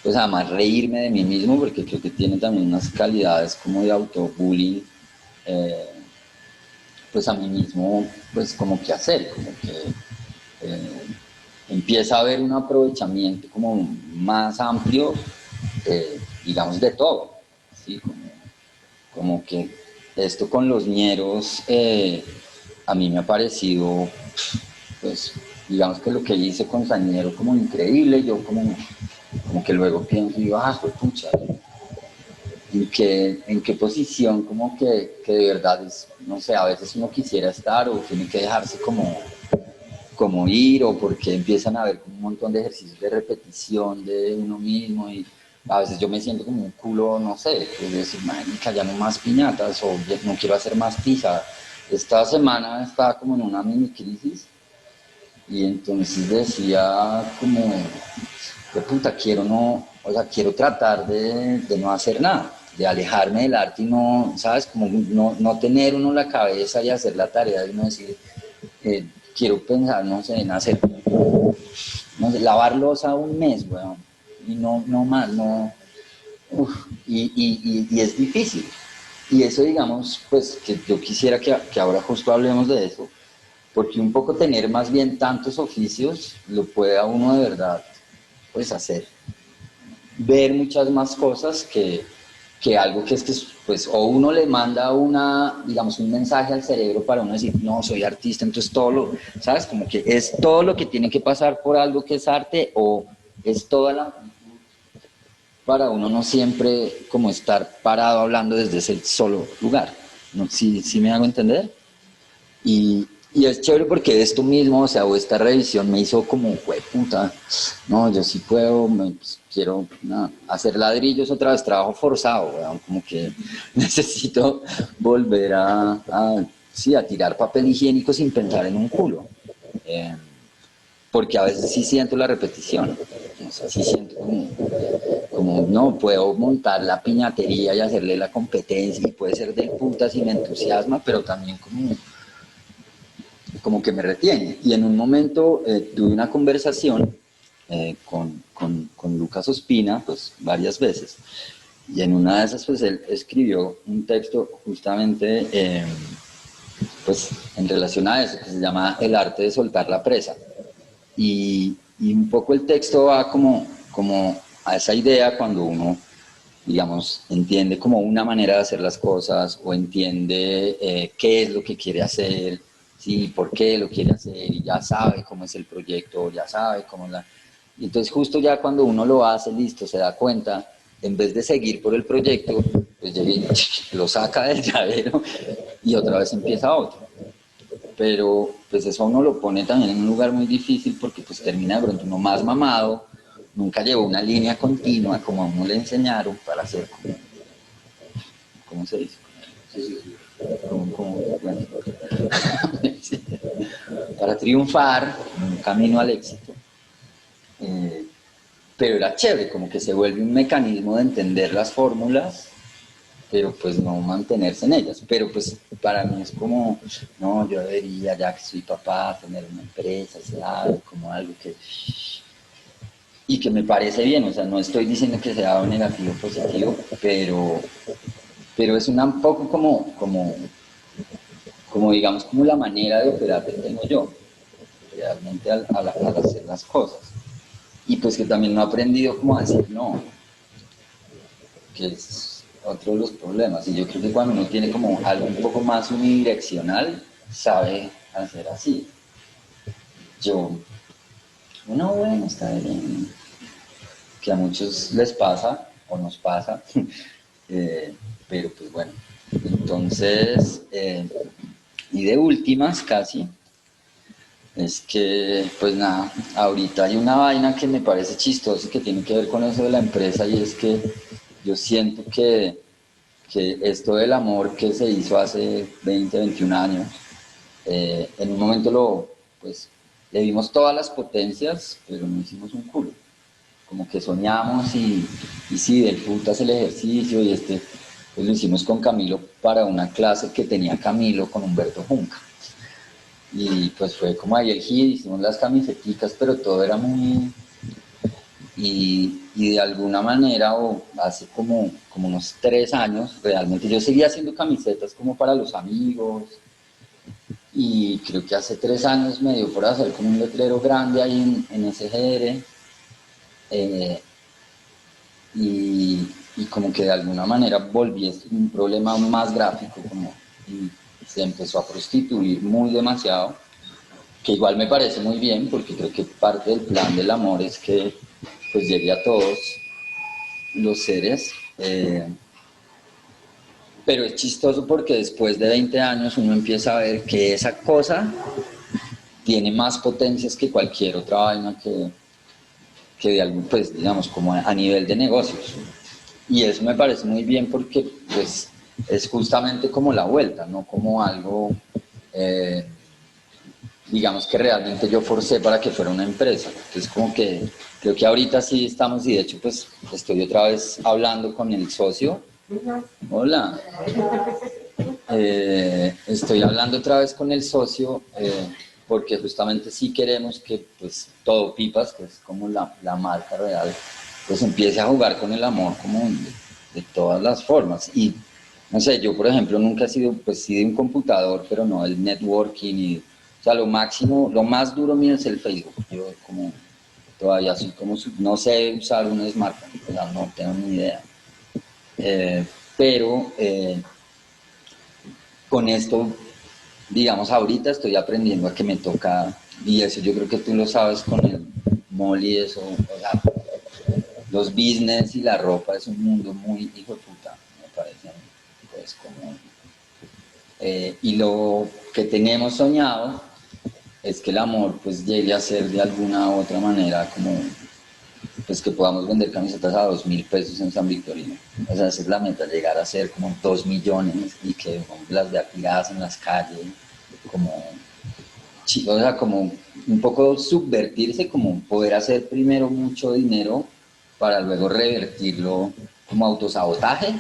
pues además reírme de mí mismo porque creo que tiene también unas calidades como de autobullying, eh, pues a mí mismo pues como que hacer, como que eh, empieza a haber un aprovechamiento como más amplio, digamos, de todo, ¿sí? Como que esto con los ñeros a mí me ha parecido, pues, digamos que lo que hice con Sañero como increíble, yo como que luego pienso y digo, pues pucha, en qué posición como que de verdad es, no sé, a veces uno quisiera estar o tiene que dejarse como ir o porque empiezan a haber un montón de ejercicios de repetición de uno mismo y a veces yo me siento como un culo, no sé, es decir, marica, ya no más piñatas o no quiero hacer más pizza. Esta semana estaba como en una mini crisis y entonces decía como, de puta, quiero no, o sea, quiero tratar de no hacer nada, de alejarme del arte y no, ¿sabes? Como no tener uno la cabeza y hacer la tarea y no decir, quiero pensar, no sé, en hacer, no sé, lavar losa un mes, weón, y no más, no, y es difícil. Y eso, digamos, pues que yo quisiera que ahora justo hablemos de eso, porque un poco tener más bien tantos oficios lo puede a uno de verdad, pues hacer, ver muchas más cosas que algo que es que, pues, o uno le manda digamos, un mensaje al cerebro para uno decir, no, soy artista, entonces ¿sabes? Como que es todo lo que tiene que pasar por algo que es arte o es toda la para uno no siempre como estar parado hablando desde ese solo lugar. ¿No? ¿Sí me hago entender? Y es chévere porque esto mismo, o sea, o esta revisión me hizo como, puta, no, yo sí puedo, pues, quiero hacer ladrillos otra vez, trabajo forzado, weón, como que necesito volver sí, a tirar papel higiénico sin pensar en un culo. Porque a veces sí siento la repetición, o sea, sí siento como como, no, puedo montar la piñatería y hacerle la competencia y puede ser del putas y me entusiasma, pero también como que me retiene. Y en un momento tuve una conversación con Lucas Ospina, pues varias veces, y en una de esas pues él escribió un texto justamente pues en relación a eso, que se llama El arte de soltar la presa. Y un poco el texto va como a esa idea cuando uno, digamos, entiende como una manera de hacer las cosas o entiende qué es lo que quiere hacer, sí, por qué lo quiere hacer y ya sabe cómo es el proyecto, ya sabe cómo la... Y entonces justo ya cuando uno lo hace, listo, se da cuenta, en vez de seguir por el proyecto, pues llega y lo saca del llavero y otra vez empieza otro. Pero pues eso a uno lo pone también en un lugar muy difícil porque pues termina de pronto uno más mamado, nunca llevó una línea continua como a uno le enseñaron para hacer como, ¿cómo se dice? Sí, sí, sí. Bueno, para triunfar, un camino al éxito. Pero era chévere, como que se vuelve un mecanismo de entender las fórmulas, pero pues no mantenerse en ellas. Pero pues para mí es como, no, yo debería, ya que soy papá, tener una empresa, ese lado, como algo que... Y que me parece bien, o sea, no estoy diciendo que sea negativo o positivo, pero es un poco como digamos, como la manera de operar que tengo yo, realmente al hacer las cosas. Y pues que también no he aprendido como a decir no, que es otro de los problemas. Y yo creo que cuando uno tiene como algo un poco más unidireccional, sabe hacer así. Yo, no, bueno, está bien, que a muchos les pasa o nos pasa, pero pues bueno. Entonces, y de últimas casi, es que pues nada, ahorita hay una vaina que me parece chistosa y que tiene que ver con eso de la empresa y es que yo siento que esto del amor que se hizo hace 20, 21 años, en un momento pues, le dimos todas las potencias, pero no hicimos un culo. Como que soñamos y sí, del putas el ejercicio y pues lo hicimos con Camilo para una clase que tenía Camilo con Humberto Junca. Y pues fue como ahí el hit, hicimos las camiseticas, pero todo era muy... Y de alguna manera, o hace como unos 3 años, realmente yo seguía haciendo camisetas como para los amigos. Y creo que hace 3 años me dio por hacer como un letrero grande ahí en SGR. Y como que de alguna manera volví un problema más gráfico y se empezó a prostituir muy demasiado, que igual me parece muy bien porque creo que parte del plan del amor es que pues llegue a todos los seres, pero es chistoso porque después de 20 años uno empieza a ver que esa cosa tiene más potencias que cualquier otra vaina que de algún, pues digamos como a nivel de negocios. Y eso me parece muy bien porque pues es justamente como la vuelta, no como algo, digamos que realmente yo forcé para que fuera una empresa. Entonces como que creo que ahorita sí estamos y de hecho pues estoy otra vez hablando con el socio. Hola. Estoy hablando otra vez con el socio porque justamente sí queremos que pues todo Pipas, que es como la marca real, pues empiece a jugar con el amor como de todas las formas. Y no sé, yo por ejemplo nunca he sido, pues sí de un computador, pero no el networking y, o sea, lo máximo, lo más duro mío es el Facebook. Yo como todavía soy como, no sé usar un smartphone, o sea, no tengo ni idea. Pero con esto, digamos, ahorita estoy aprendiendo a que me toca, y eso yo creo que tú lo sabes con el Molly, eso, o sea, los business y la ropa es un mundo muy hijo de puta, me parece, pues como, y lo que tenemos soñado es que el amor pues llegue a ser de alguna u otra manera como pues que podamos vender camisetas a 2.000 pesos en San Victorino. O sea, esa es la meta, llegar a ser como 2 millones y que las vea tiradas en las calles, como, o sea, como un poco subvertirse, como poder hacer primero mucho dinero para luego revertirlo como autosabotaje,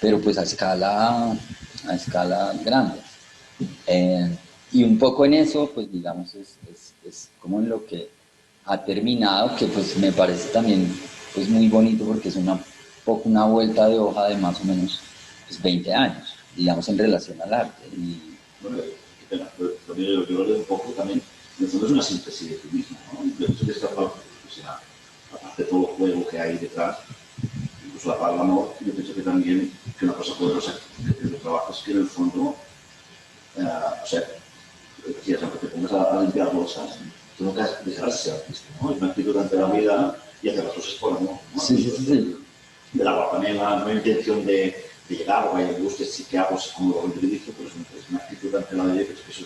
pero pues a escala grande. Y un poco en eso, pues digamos, es como en lo que ha terminado, que pues me parece también pues muy bonito porque es una vuelta de hoja de más o menos pues, 20 años, digamos, en relación al arte. Y, bueno, qué pena, pero también yo lo leo un poco también, en el fondo es una síntesis de ti mismo, ¿no? Yo pienso que esta parte, o sea, aparte de todo el juego que hay detrás, incluso la palabra amor, yo pienso que también que una cosa poderosa que los trabajos que en el fondo, o sea, decías, aunque te pongas a limpiar bolsas, tú nunca dejarás de ser artista, ¿no? Es una actitud ante la vida y hacer las cosas por amor, ¿no? sí, sí, sí, sí. De la guapanela, no hay intención de llegar o vaya, me guste, sí que hago como lo que dice, pero es una actitud ante la vida que eso es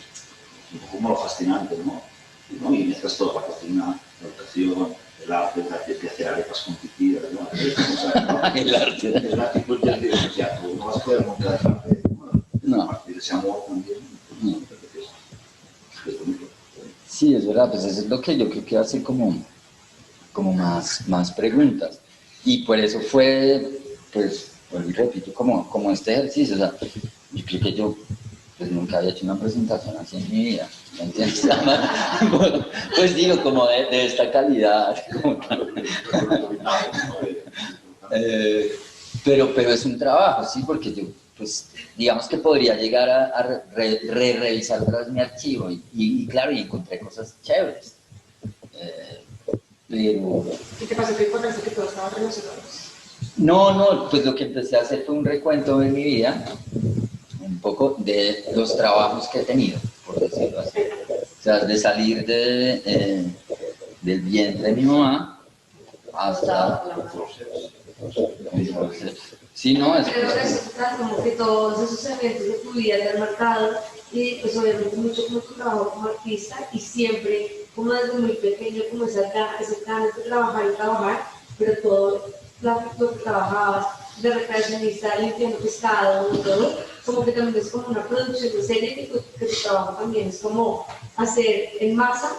un poco como lo fascinante, ¿no? Y mezclas toda la cocina, la educación, el arte, de hacer arepas competitivas, ¿no? El arte. Es una actitud ya que, o sea, tú no vas a poder nunca dejarte de partir de ese amor también, ¿no? Es bonito. Sí, es verdad, pues eso es lo que yo creo que hace como más preguntas. Y por eso fue, pues, vuelvo y repito, como este ejercicio. O sea, yo creo que yo pues nunca había hecho una presentación así en mi vida, ¿me entiendes? Pues digo, como de esta calidad. Pero es un trabajo, sí, porque yo, pues, digamos que podría llegar a revisar otra vez mi archivo y claro, y encontré cosas chéveres. Pero... ¿Qué te pasó? ¿Qué importancia que todos estaban relacionados? No, pues lo que empecé a hacer fue un recuento de mi vida, un poco de los trabajos que he tenido, por decirlo así. O sea, de salir del vientre de mi mamá hasta... Sí, no, es... Creo que eso trata como que todos esos eventos de tu vida te han marcado y pues obviamente mucho como tu trabajo como artista y siempre como desde muy pequeño como ese ganas de trabajar y trabajar, pero todo lo que trabajabas, de recreacionista, limpiando pescado y todo, como que también es como una producción de serie que tu trabajo también es como hacer en masa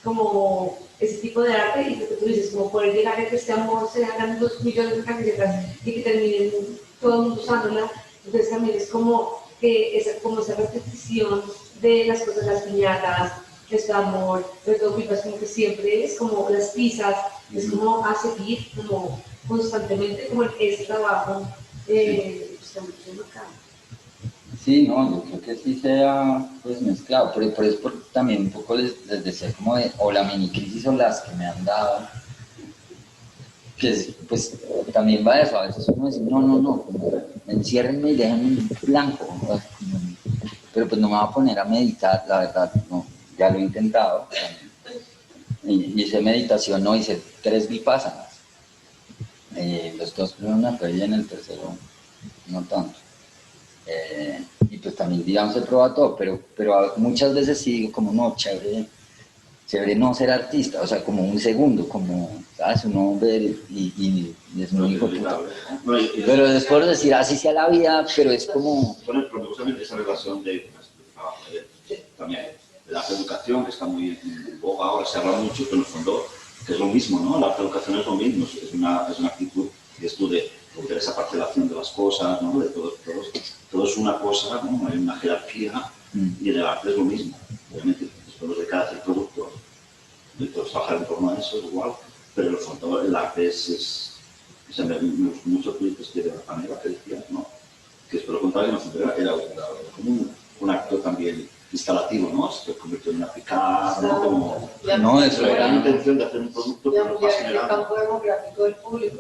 como ese tipo de arte y lo que tú dices, como poder llegar a que este amor se hagan 2 millones de camisetas y que terminen todo el mundo usándola. Entonces también es como que esa repetición de las cosas, las piñatas, este amor, de todo pipas, como que siempre es como las pizzas, es como a seguir como constantemente como ese trabajo pues, también marcado. Sí, no, yo creo que sí sea pues mezclado, pero por eso también un poco les decía como de, o la mini crisis o las que me han dado, que pues también va de eso, a veces uno dice, no, enciérrenme y déjenme en blanco, pero pues no me voy a poner a meditar, la verdad, no, ya lo he intentado, hice meditación, no, hice 3 vipassanas, los 2 primeros me fue bien, el tercero no tanto. Y pues también, digamos, he probado todo, pero muchas veces sí digo como, no, chévere no ser artista, o sea, como un segundo, como, ¿sabes? Uno ver y es muy hijo puta. Pero después decir, así sea la vida, pero es como... Bueno, pero justamente esa relación de también de la educación, que está muy en boga ahora, se habla mucho, pero en el fondo que es lo mismo, ¿no? La educación es lo mismo, es una actitud, y esto de esa parcelación de las cosas, ¿no? De todo es una cosa, ¿no? Hay una jerarquía y en el arte es lo mismo. Obviamente, después de cada hacer producto, de todos trabajar en torno a eso es igual, pero en el fondo el arte es me gustó mucho tu de la manera que decías, ¿no? Que es por lo contrario, era como un acto también instalativo, ¿no? Se convirtió en una picada, ¿no? Como, no, eso era era... la intención de hacer un producto que lo vas el campo demográfico del público.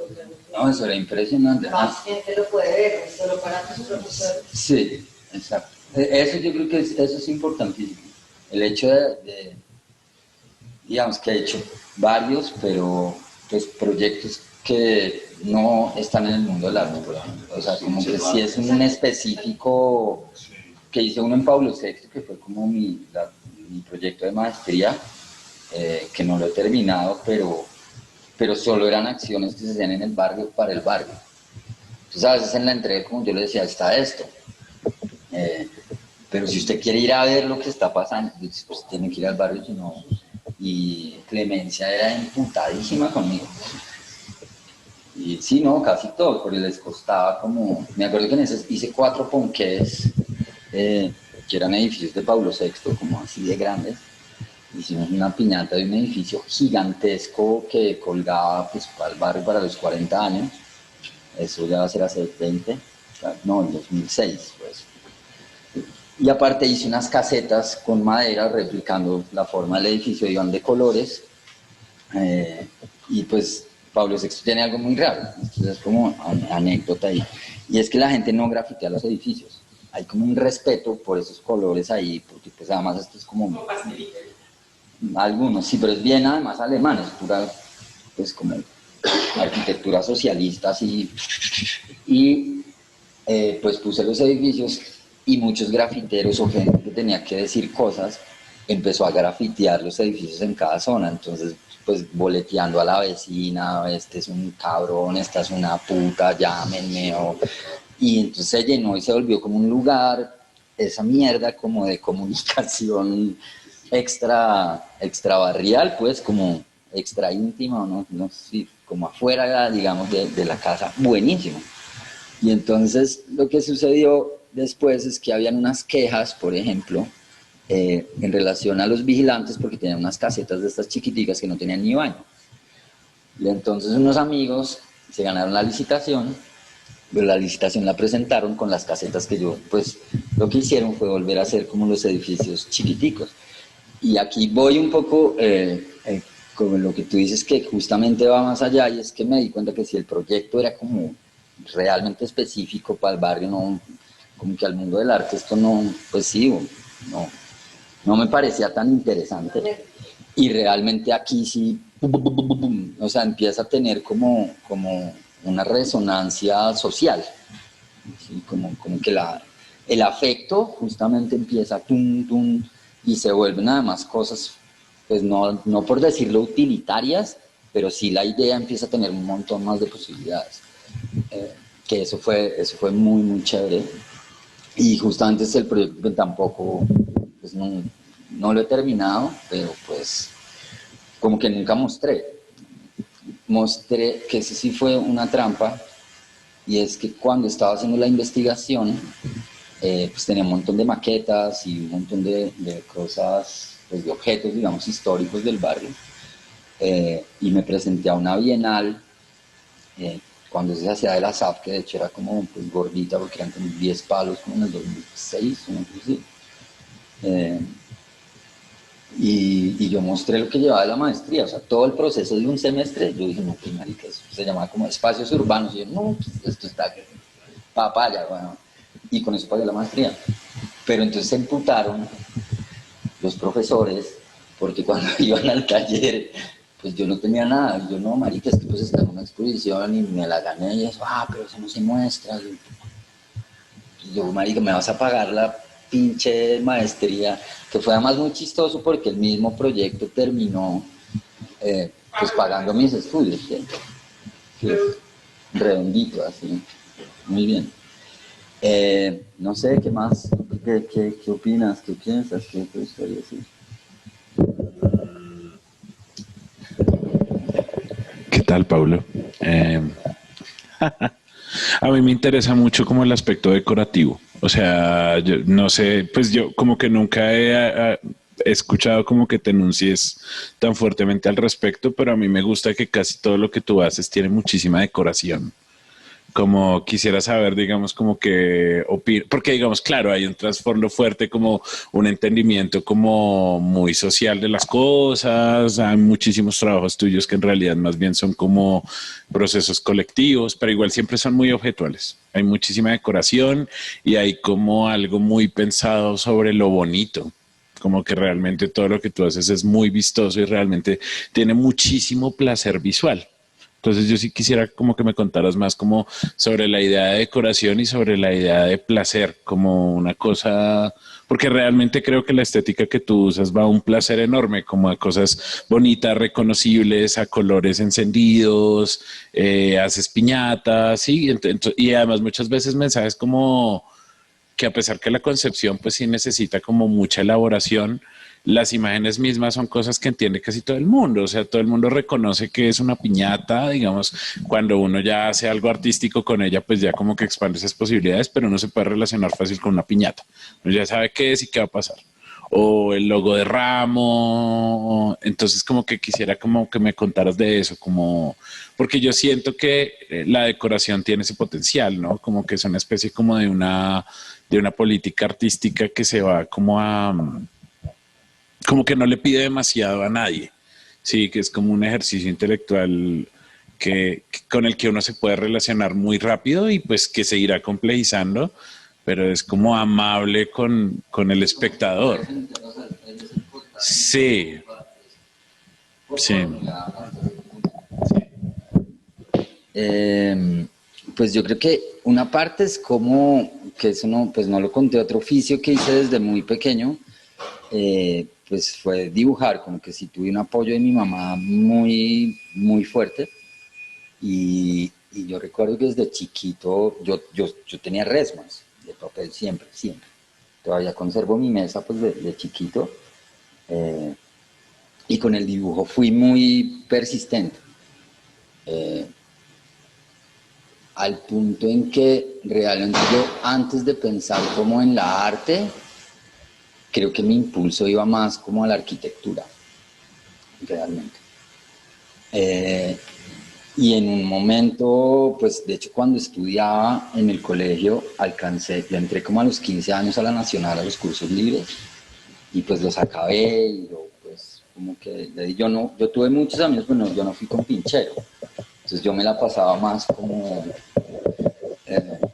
No, eso era impresionante. Más gente lo puede ver, no solo para tus profesores. Sí, exacto. Eso yo creo que eso es importantísimo. El hecho de, digamos que he hecho varios, pero pues proyectos que no están en el mundo del arte, por ejemplo. O sea, como que sí es un específico que hice uno en Pablo VI, que fue como mi proyecto de maestría, que no lo he terminado, pero solo eran acciones que se hacían en el barrio para el barrio. Entonces a veces en la entrega, como yo le decía, está esto. Pero si usted quiere ir a ver lo que está pasando, pues tiene que ir al barrio, si no. Y Clemencia era imputadísima conmigo. Y sí, no, casi todos, porque les costaba como... Me acuerdo que en ese hice 4 ponqués, que eran edificios de Pablo VI, como así de grandes. Hicimos una piñata de un edificio gigantesco que colgaba pues, para el barrio para los 40 años. Eso ya va a ser hace 20, no, en 2006, pues. Y aparte hice unas casetas con madera replicando la forma del edificio, iban de colores. Y pues Pablo VI tiene algo muy raro, entonces es como anécdota ahí. Y es que la gente no grafitea los edificios. Hay como un respeto por esos colores ahí, porque pues además esto es como... Algunos, sí, pero es bien además alemán, es pura, pues como arquitectura socialista, así. Y pues puse los edificios y muchos grafiteros o gente que tenía que decir cosas empezó a grafitear los edificios en cada zona, entonces pues boleteando a la vecina, este es un cabrón, esta es una puta, llámenme, y entonces se llenó y se volvió como un lugar, esa mierda como de comunicación extra barrial, pues como extra íntima, no sé, como afuera, digamos, de la casa, buenísimo. Y entonces lo que sucedió después es que habían unas quejas, por ejemplo, en relación a los vigilantes, porque tenían unas casetas de estas chiquiticas que no tenían ni baño. Y entonces unos amigos se ganaron la licitación, pero la licitación la presentaron con las casetas que yo, pues lo que hicieron fue volver a hacer como los edificios chiquiticos. Y aquí voy un poco con lo que tú dices, que justamente va más allá, y es que me di cuenta que si el proyecto era como realmente específico para el barrio, no, como que al mundo del arte esto no, pues sí, no me parecía tan interesante. Y realmente aquí sí, o sea, empieza a tener como una resonancia social, ¿sí? Como que el afecto justamente empieza y se vuelven además cosas, pues no por decirlo utilitarias, pero sí la idea empieza a tener un montón más de posibilidades. Que eso fue muy, muy chévere. Y justamente es el proyecto que tampoco, pues no lo he terminado, pero pues como que nunca mostré que eso sí fue una trampa, y es que cuando estaba haciendo la investigación, pues tenía un montón de maquetas y un montón de cosas, pues de objetos, digamos, históricos del barrio, y me presenté a una bienal, cuando se hacía de la SAF, que de hecho era como pues, gordita, porque eran como 10 palos, como en el 2006, una cosa así. Y yo mostré lo que llevaba de la maestría, o sea, todo el proceso de un semestre. Yo dije, no, pues marica, eso se llamaba como espacios urbanos, y yo, no, pues esto está papaya, bueno, y con eso pagué la maestría. Pero entonces se imputaron los profesores, porque cuando iban al taller, pues yo no tenía nada, y yo, no, marica, es que pues está en una exposición y me la gané, y eso, pero eso no se muestra. Y yo, marica, me vas a pagar la pinche maestría, que fue además muy chistoso porque el mismo proyecto terminó pues pagando mis estudios, ¿sí? Redondito, así, muy bien. No sé, ¿qué más? ¿Qué opinas? ¿Qué piensas? ¿Qué te gustaría decir? ¿Qué tal, Paulo? A mí me interesa mucho como el aspecto decorativo. O sea, yo no sé, pues yo como que nunca he escuchado como que te enuncies tan fuertemente al respecto, pero a mí me gusta que casi todo lo que tú haces tiene muchísima decoración. Como quisiera saber, digamos, como que porque digamos, claro, hay un trasfondo fuerte, como un entendimiento como muy social de las cosas, hay muchísimos trabajos tuyos que en realidad más bien son como procesos colectivos, pero igual siempre son muy objetuales. Hay muchísima decoración y hay como algo muy pensado sobre lo bonito, como que realmente todo lo que tú haces es muy vistoso y realmente tiene muchísimo placer visual. Entonces yo sí quisiera como que me contaras más como sobre la idea de decoración y sobre la idea de placer, como una cosa, porque realmente creo que la estética que tú usas va a un placer enorme, como a cosas bonitas, reconocibles, a colores encendidos, haces piñatas, ¿sí? Y además muchas veces mensajes como que a pesar que la concepción pues sí necesita como mucha elaboración, las imágenes mismas son cosas que entiende casi todo el mundo, o sea, todo el mundo reconoce que es una piñata, digamos, cuando uno ya hace algo artístico con ella, pues ya como que expande esas posibilidades, pero no se puede relacionar fácil con una piñata, uno ya sabe qué es y qué va a pasar. O el logo de Ramo, entonces como que quisiera como que me contaras de eso, como, porque yo siento que la decoración tiene ese potencial, ¿no? Como que es una especie como de una política artística que se va como a, como que no le pide demasiado a nadie, sí, que es como un ejercicio intelectual con el que uno se puede relacionar muy rápido y pues que se irá complejizando, pero es como amable con el espectador. Sí, sí. Pues yo creo que una parte es como, que eso no, pues no lo conté, otro oficio que hice desde muy pequeño, pues fue dibujar, como que sí tuve un apoyo de mi mamá muy, muy fuerte. Y yo recuerdo que desde chiquito yo tenía resmas de papel siempre, siempre. Todavía conservo mi mesa pues de chiquito. Y con el dibujo fui muy persistente. Al punto en que realmente yo, antes de pensar como en la arte, creo que mi impulso iba más como a la arquitectura, realmente. Y en un momento, pues de hecho cuando estudiaba en el colegio, yo entré como a los 15 años a la Nacional a los cursos libres y pues los acabé y pues como que yo tuve muchos amigos, pero yo no fui con pinchero. Entonces yo me la pasaba más como,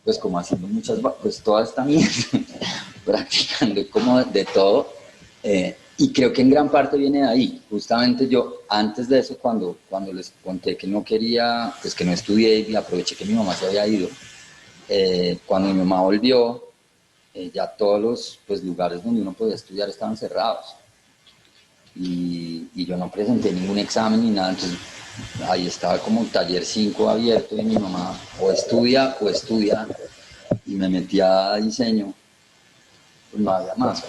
pues como haciendo pues todas también, practicando como de todo. Y creo que en gran parte viene de ahí. Justamente yo, antes de eso, cuando les conté que no quería, pues que no estudié y aproveché que mi mamá se había ido, cuando mi mamá volvió, ya todos los pues, lugares donde uno podía estudiar estaban cerrados. Y yo no presenté ningún examen ni nada, entonces ahí estaba como taller 5 abierto y mi mamá o estudia, y me metía a diseño, pues no había más.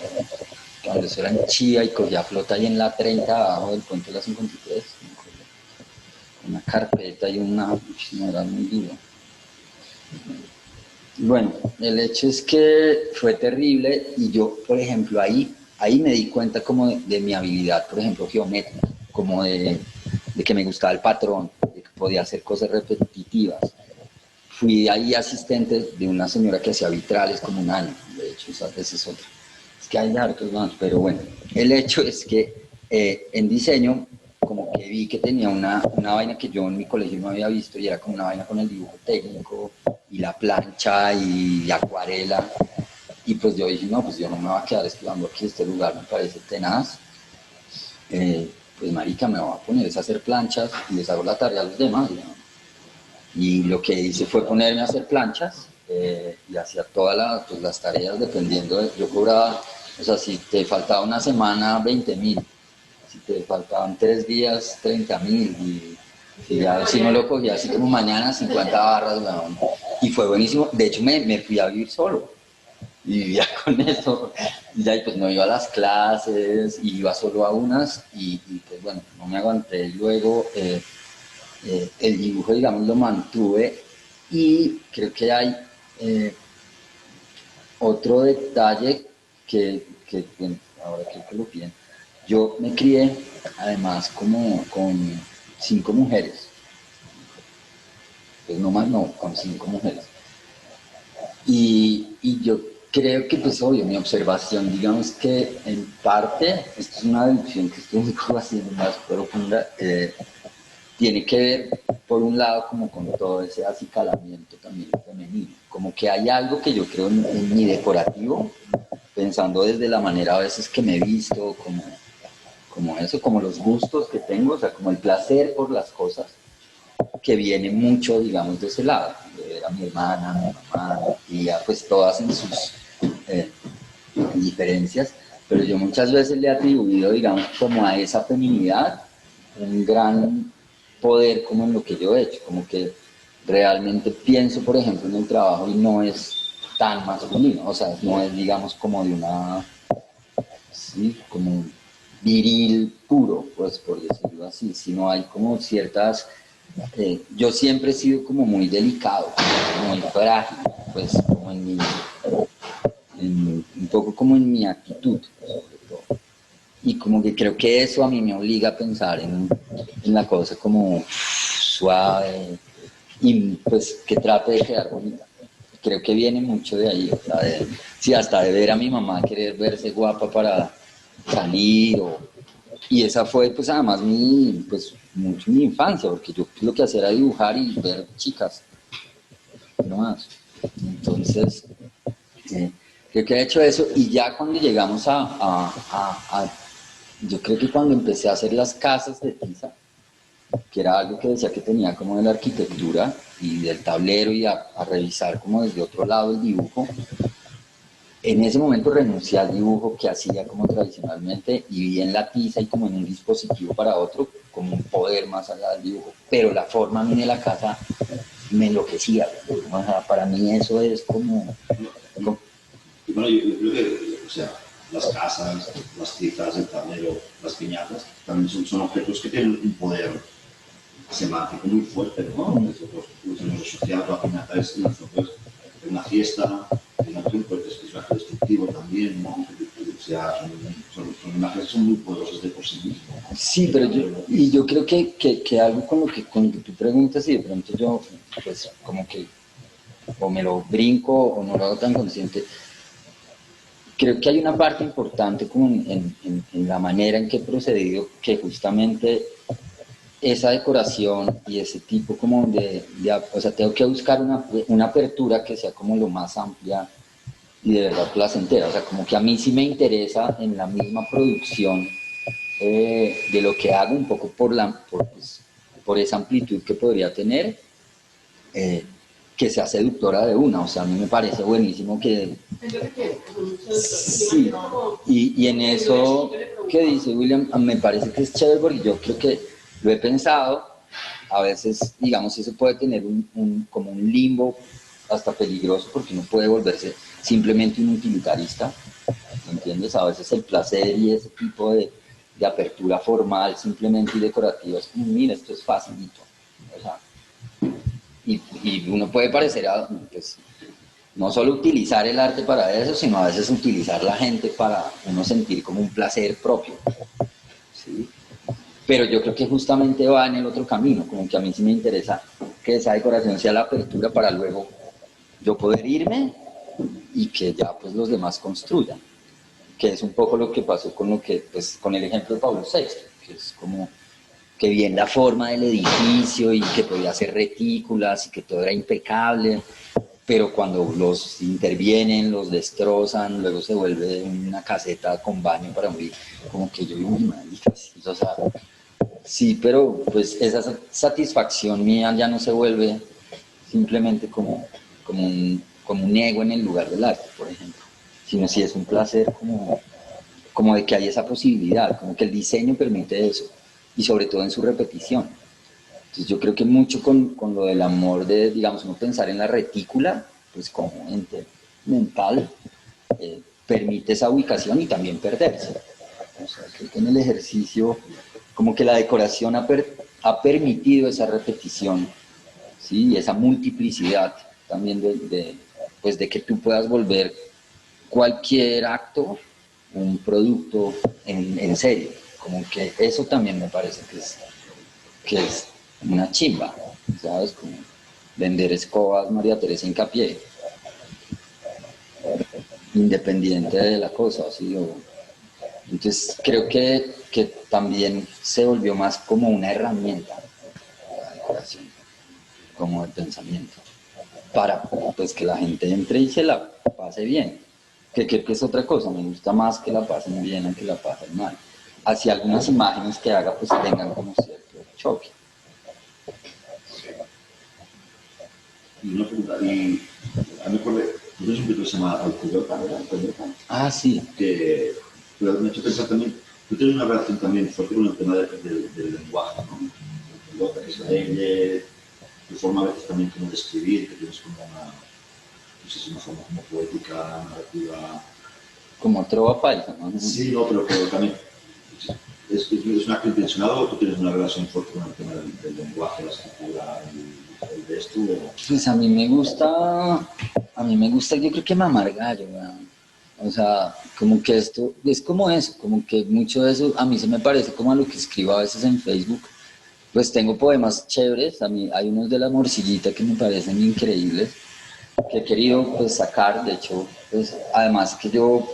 Cuando eso era en Chía y cogía flota ahí en la 30 abajo del puente de la 53, una carpeta y no era muy duro. Bueno, el hecho es que fue terrible y yo, por ejemplo, ahí me di cuenta como de mi habilidad, por ejemplo, geométrica, como de que me gustaba el patrón, de que podía hacer cosas repetitivas. Fui ahí asistente de una señora que hacía vitrales como un año, de hecho, esa es otra. Es que hay hartos más, pero bueno, el hecho es que en diseño como que vi que tenía una vaina que yo en mi colegio no había visto y era como una vaina con el dibujo técnico y la plancha y la acuarela y pues yo dije, no, pues yo no me voy a quedar estudiando aquí, este lugar me parece tenaz, pues marica, me voy a poner a hacer planchas y les hago la tarea a los demás, ¿no? Y lo que hice fue ponerme a hacer planchas y hacía todas pues, las tareas dependiendo, yo cobraba, o sea, si te faltaba una semana, 20.000, si te faltaban 3 días, 30.000, y ya si no lo cogía así como mañana, 50 barras, bueno, y fue buenísimo. De hecho me fui a vivir solo y vivía con eso, y ya pues no iba a las clases, iba solo a unas y pues bueno, no me aguanté. Y luego el dibujo, digamos, lo mantuve y creo que hay otro detalle que bueno, ahora que lo piden. Yo me crié, además, como con 5 mujeres. Pues no más, no, con 5 mujeres. Y yo creo que, pues obvio, mi observación, digamos que en parte, esto es una deducción que estoy haciendo más profunda, tiene que ver, por un lado, como con todo ese acicalamiento también femenino. Como que hay algo que yo creo en mi decorativo, pensando desde la manera a veces que me he visto, como eso, como los gustos que tengo, o sea, como el placer por las cosas, que viene mucho, digamos, de ese lado, de ver a mi hermana, a mi mamá, a mi tía, pues todas en sus diferencias, pero yo muchas veces le he atribuido, digamos, como a esa feminidad un gran poder como en lo que yo he hecho, como que realmente pienso, por ejemplo, en el trabajo y no es tan masculino, o sea, no es, digamos, como de una, sí, como viril puro, pues por decirlo así, sino hay como ciertas... yo siempre he sido como muy delicado, muy frágil, pues como un poco como en mi actitud, sobre todo. Y como que creo que eso a mí me obliga a pensar en la cosa como suave y pues que trate de quedar bonita. Creo que viene mucho de ahí, o sea, sí, hasta de ver a mi mamá querer verse guapa para salir, y esa fue pues además pues, mucho mi infancia, porque yo lo que hacía era dibujar y ver chicas, no más. Entonces, creo que he hecho eso, y ya cuando llegamos yo creo que cuando empecé a hacer las casas de tiza, que era algo que decía que tenía como de la arquitectura y del tablero y a revisar como desde otro lado el dibujo, en ese momento renuncié al dibujo que hacía como tradicionalmente y vi en la tiza y como en un dispositivo para otro, como un poder más allá del dibujo. Pero la forma a mí de la casa me enloquecía. O sea, para mí eso es como... Y bueno, yo creo que, o sea, las casas, las tizas, el tablero, las piñatas, también son objetos que tienen un poder semántico muy fuerte, ¿no? Nosotros hemos asociado a la piñata es una fiesta, pues es un acto destructivo también, ¿no? O sea, son imágenes que son muy poderosas de por sí mismo. Sí, pero yo creo que algo con lo que tú preguntas y de pronto yo, pues como que o me lo brinco o no lo hago tan consciente, creo que hay una parte importante como en la manera en que he procedido, que justamente esa decoración y ese tipo como o sea, tengo que buscar una apertura que sea como lo más amplia y de verdad placentera, o sea, como que a mí sí me interesa en la misma producción de lo que hago, un poco pues, por esa amplitud que podría tener, que sea seductora de una, o sea, a mí me parece buenísimo que... Sí, y en eso que dice William, me parece que es chévere porque yo creo que lo he pensado, a veces, digamos, eso puede tener como un limbo hasta peligroso porque uno puede volverse simplemente un utilitarista, ¿entiendes? A veces el placer y ese tipo de apertura formal simplemente y decorativa es como, mira, esto es facilito, o sea, y uno puede parecer, pues, no solo utilizar el arte para eso, sino a veces utilizar la gente para uno sentir como un placer propio, ¿sí? Pero yo creo que justamente va en el otro camino, como que a mí sí me interesa que esa decoración sea la apertura para luego yo poder irme y que ya pues los demás construyan, que es un poco lo que pasó pues, con el ejemplo de Pablo VI, que es como que bien la forma del edificio y que podía hacer retículas y que todo era impecable, pero cuando los intervienen, los destrozan, luego se vuelve una caseta con baño para morir, como que yo digo, uy, marica, o sea, sí, pero pues esa satisfacción mía ya no se vuelve simplemente como un ego en el lugar del arte, por ejemplo, sino si es un placer como de que hay esa posibilidad, como que el diseño permite eso, y sobre todo en su repetición. Entonces yo creo que mucho con lo del amor de, digamos, no pensar en la retícula, pues como ente mental, permite esa ubicación y también perderse. O sea, creo que en el ejercicio, como que la decoración ha permitido esa repetición, ¿sí? Y esa multiplicidad también pues de que tú puedas volver cualquier acto un producto en serio. Como que eso también me parece que es una chimba, ¿sabes? Como vender escobas María Teresa Hincapié, independiente de la cosa, ¿sí? Entonces creo que también se volvió más como una herramienta la decoración, como de pensamiento, para pues que la gente entre y se la pase bien, que creo que es otra cosa, me gusta más que la pasen bien a que la pasen mal, hacia algunas imágenes que haga pues tengan como cierto choque. Y una pregunta, y a mí me acordé, tú tienes un libro que se llama Alcoyota, ¿verdad? Ah, sí. Que me ha hecho pensar también, tú tienes una relación también fuerte con el tema del lenguaje, ¿no? Alcoyota, que es la L, tu forma a veces también como de escribir, que tienes como una, no sé si una forma como poética, narrativa. Como trova paisa, ¿no? Sí, no, pero también ¿Es un acto intencionado o tú tienes una relación fuerte con el tema del lenguaje, la escritura, el de esto? Pues a mí me gusta, yo creo que mamar gallo, weón. O sea, como que esto, es como eso, como que mucho de eso a mí se me parece como a lo que escribo a veces en Facebook. Pues tengo poemas chéveres, a mí hay unos de La Morcillita que me parecen increíbles, que he querido pues sacar, de hecho, pues además que yo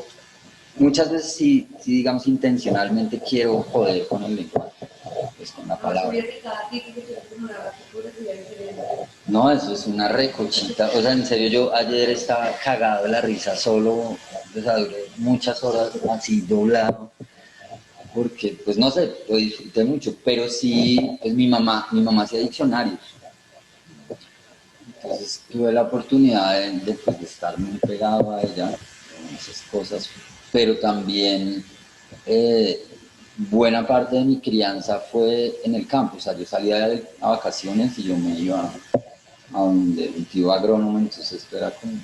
muchas veces sí digamos intencionalmente quiero joder con el lenguaje, pues con la palabra. No, eso es una recochita, o sea, en serio yo ayer estaba cagado de la risa solo, o sea, duré muchas horas así doblado, porque pues no sé, lo disfruté mucho, pero sí, pues mi mamá hacía diccionarios. Entonces tuve la oportunidad pues, de estar muy pegado a ella, en esas cosas, pero también buena parte de mi crianza fue en el campo. O sea, yo salía a vacaciones y yo me iba a donde un tío agrónomo, entonces esto era como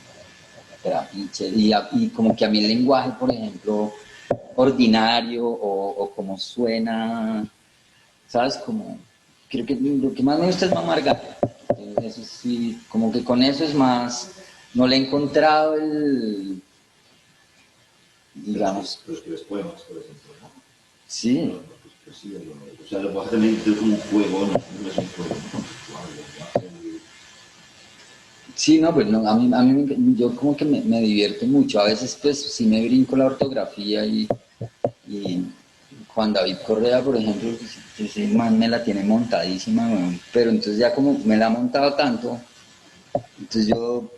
trapiche, y como que a mí el lenguaje, por ejemplo, ordinario o como suena, ¿sabes? Como, creo que lo que más me gusta es mamar gallo. Eso sí, como que con eso es más, no le he encontrado digamos. Pero escribes poemas, por ejemplo, ¿no? Sí. Pues sí, o sea, lo puedes también como un juego, no es un juego, ¿no? Sí, no, pues no, yo como que me divierto mucho. A veces pues sí me brinco la ortografía y Juan David Correa, por ejemplo, pues, ese man me la tiene montadísima, weón. Pero entonces ya como me la ha montado tanto, entonces yo,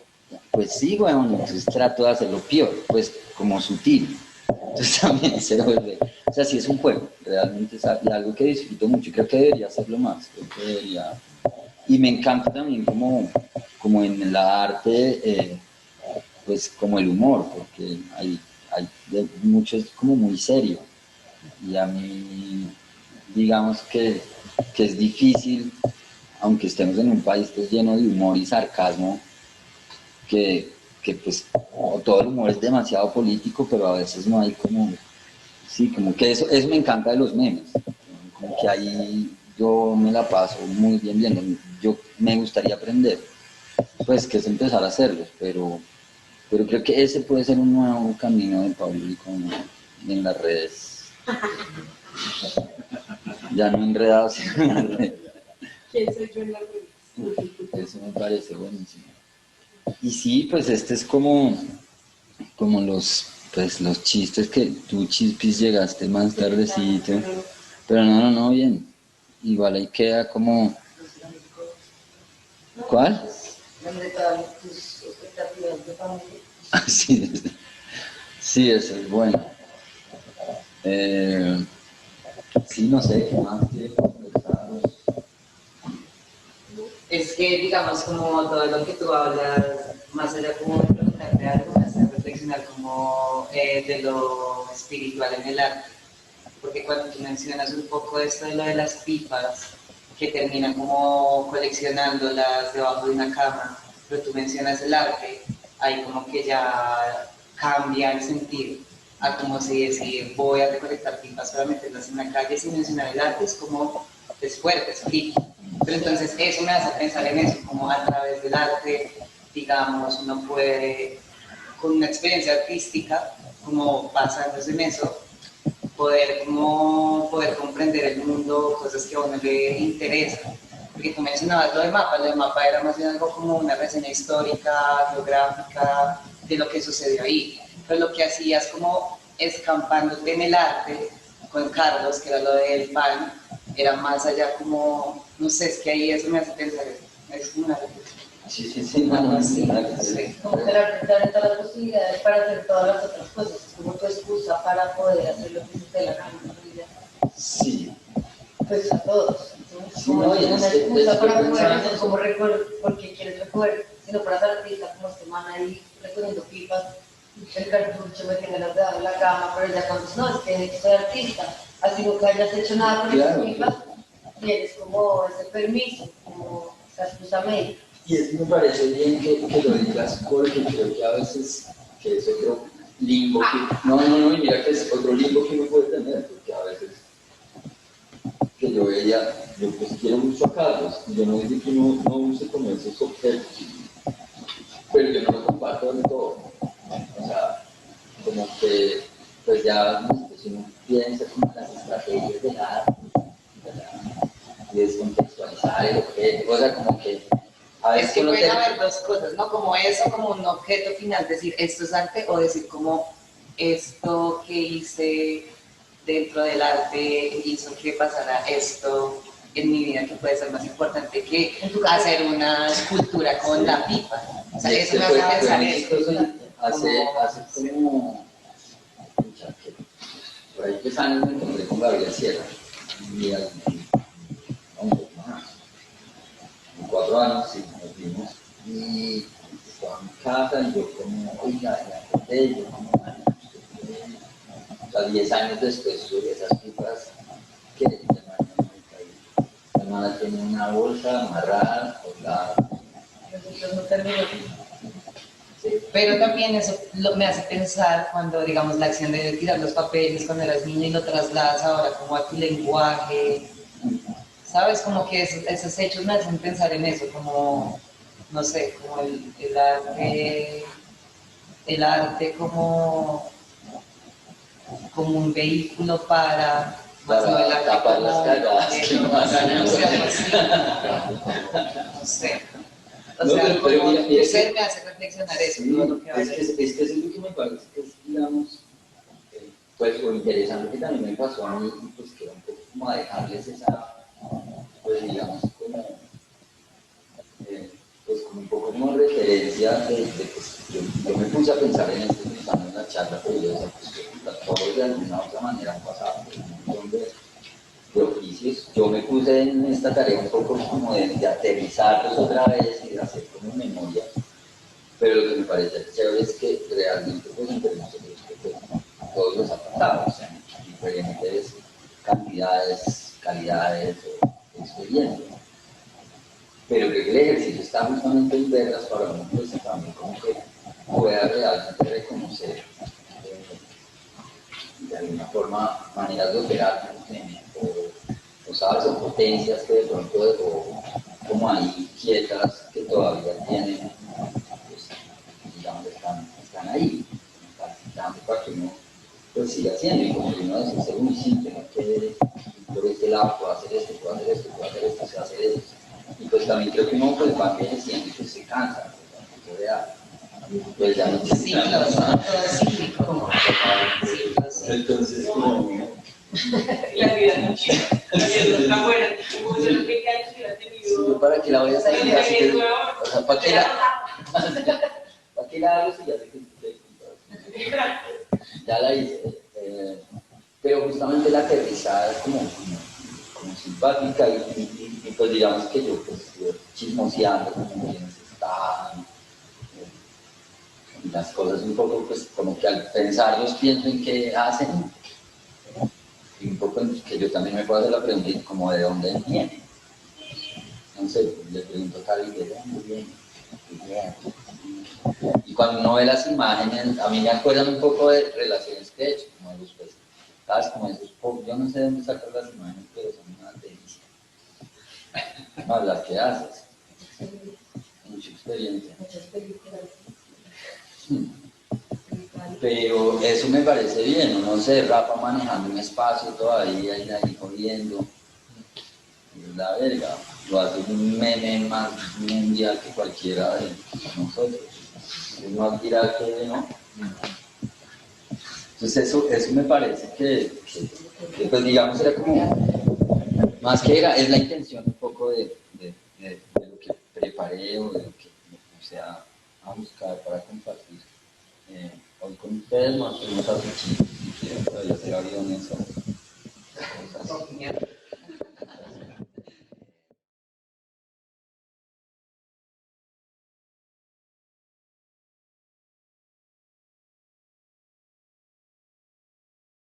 pues sí, weón, entonces trato de hacerlo peor, pues como sutil. Entonces también se vuelve, o sea, sí es un juego, realmente es algo que disfruto mucho y creo que debería hacerlo más, creo que debería. Y me encanta también como en la arte, pues como el humor, porque hay mucho es como muy serio. Y a mí, digamos que es difícil, aunque estemos en un país pues, lleno de humor y sarcasmo, que pues todo el humor es demasiado político, pero a veces no hay como, sí, como que eso me encanta de los memes, como que ahí yo me la paso muy bien viendo, yo me gustaría aprender, pues que es empezar a hacerlos, pero creo que ese puede ser un nuevo camino de público en las redes, ya no enredados en las redes. ¿Quién soy yo en la redes? Eso me parece buenísimo. Y sí, pues este es como los chistes que tú, Chispis, llegaste más tardecito. Pero no, bien. Igual ahí queda como... ¿Cuál? ¿Dónde están tus expectativas de familia? Ah, sí, eso es bueno. Sí, no sé, ¿qué más quiere conversar? Es que, digamos, como todo lo que tú hablas, más allá como de preguntarte algo, me hace reflexionar como de lo espiritual en el arte. Porque cuando tú mencionas un poco esto de lo de las pipas, que terminan como coleccionándolas debajo de una cama, pero tú mencionas el arte, ahí como que ya cambia el sentido a como si decir voy a recolectar pipas para meterlas en la calle sin mencionar el arte, es como es fuerte, es frígido. Pero entonces eso me hace pensar en eso, como a través del arte, digamos, uno puede, con una experiencia artística, como basándose en eso, poder comprender el mundo, cosas que a uno le interesan. Porque tú mencionabas lo de mapa era más bien algo como una reseña histórica, geográfica, de lo que sucedió ahí. Pero lo que hacías como escampándote en el arte con Carlos, que era lo del pan, era más allá como, no sé, es que ahí eso me hace pensar, es una Sí, algo así, no sé. Como que la arte te da todas las posibilidades para hacer todas las otras cosas, es como tu excusa para poder hacer lo que se te dé la gana en la vida. Sí. Pues a todos. Sí, Como no, es y una es que excusa para estoy poder pensando hacer como porque quieres recoger, sino para ser artista como este man ahí recogiendo pipas, el cartucho metiendo las debajo de la cama, pero ya cuando no, es que soy artista, así nunca hayas hecho nada con esas pipas, tienes como ese permiso, como esa excusa médica. Y es, me parece bien que lo digas porque creo que a veces, que eso creo limbo no, y mira que es otro limbo que uno puede tener, porque a veces que yo veía, yo pues quiero mucho a Carlos, y yo no digo que uno no use como esos objetos, pero yo no lo comparto del todo. O sea, como que, pues ya, pues uno piensa como en las estrategias de arte, y descontextualizar el objeto, o sea, como que a veces Es que uno pueden haber dos cosas, ¿no? Como eso, como un objeto final, decir esto es arte, o decir como esto que hice dentro del arte hizo que pasara esto en mi vida, que puede ser más importante que hacer una escultura con la pipa. O sea, eso me hace pensar eso. Hace como, por ahí 3 años me encontré con Gabriel Sierra, y un poco más, 4 años, sí, nos vimos, y estaba en mi casa, y yo como, oiga, ya conté, yo como, o sea, 10 años después sobre esas pipas, que la hermana tiene una bolsa amarrada, colgada. Nosotros no terminamos. Sí. Pero también eso me hace pensar cuando, digamos, la acción de tirar los papeles cuando eras niño y lo trasladas ahora como a tu lenguaje, ¿sabes? Como que esos hechos me hacen pensar en eso, como, no sé, como el arte como un vehículo para tapar las cagadas que no hacen. No sé. O sea, como tu ser me hace reflexionar eso. Sí, es que eso es lo que me parece que es, digamos, pues lo interesante que también me pasó a mí, pues que era un poco como a dejarles esa, pues digamos, como, pues como un poco como referencia de pues, yo me puse a pensar en esto estando en la charla, pero yo decía, pues que todos de alguna u otra manera han pasado por un montón de oficios. Yo me puse en esta tarea un poco como de aterrizarlos otra vez y de hacer como memoria, pero lo que me parece chévere es que realmente pues entre nosotros pues, todos nos ha pasado, o sea, diferentes cantidades, calidades o experiencias, pero que el ejercicio está justamente en verlas para uno pues también como que pueda realmente reconocer de alguna forma maneras de operar o sabes, o potencias que de pronto o como ahí quietas que todavía tienen, pues digamos están ahí, están para que uno pues siga haciendo y como uno dice, ser muy simple, no que por este lado puedo hacer esto, puedo hacer esto, puedo hacer esto, sé hacer esto. Y pues también creo que uno pues va envejeciendo y pues se cansa, pues, real. Pues ya no te ciclos, ¿no? Todo es cíclico. Entonces, como... La vida no chica. Está buena. Como yo los 20 años hubiera tenido. ¿Para qué la voy a hacer? O sea, ¿para qué la hago si ya sé que ya la hice? Pero justamente la aterrizada es como simpática y pues digamos que yo pues chismoseando como quienes están y las cosas un poco pues como que al pensarlos pienso en qué hacen y un poco en que yo también me puedo hacer la pregunta como de dónde viene. No sé, le pregunto a Cari de dónde viene. Y cuando uno ve las imágenes, a mí me acuerdan un poco de relaciones que he hecho, como de los peces. ¿Sabes? Como esos, yo no sé de dónde sacas las imágenes, pero son una delicia. No, las que haces. Mucha experiencia. Muchas películas. Pero eso me parece bien, no sé, Rafa manejando un espacio todavía y ahí jodiendo. Es la verga. Lo hace un meme más mundial que cualquiera de nosotros. Es más viral que no. Entonces eso me parece que pues digamos era como, más que era, es la intención un poco de lo que preparé o de lo que me puse a buscar para compartir. Hoy con ustedes nos fuimos a Suchi y quiero todavía hacer aviones o cosas así.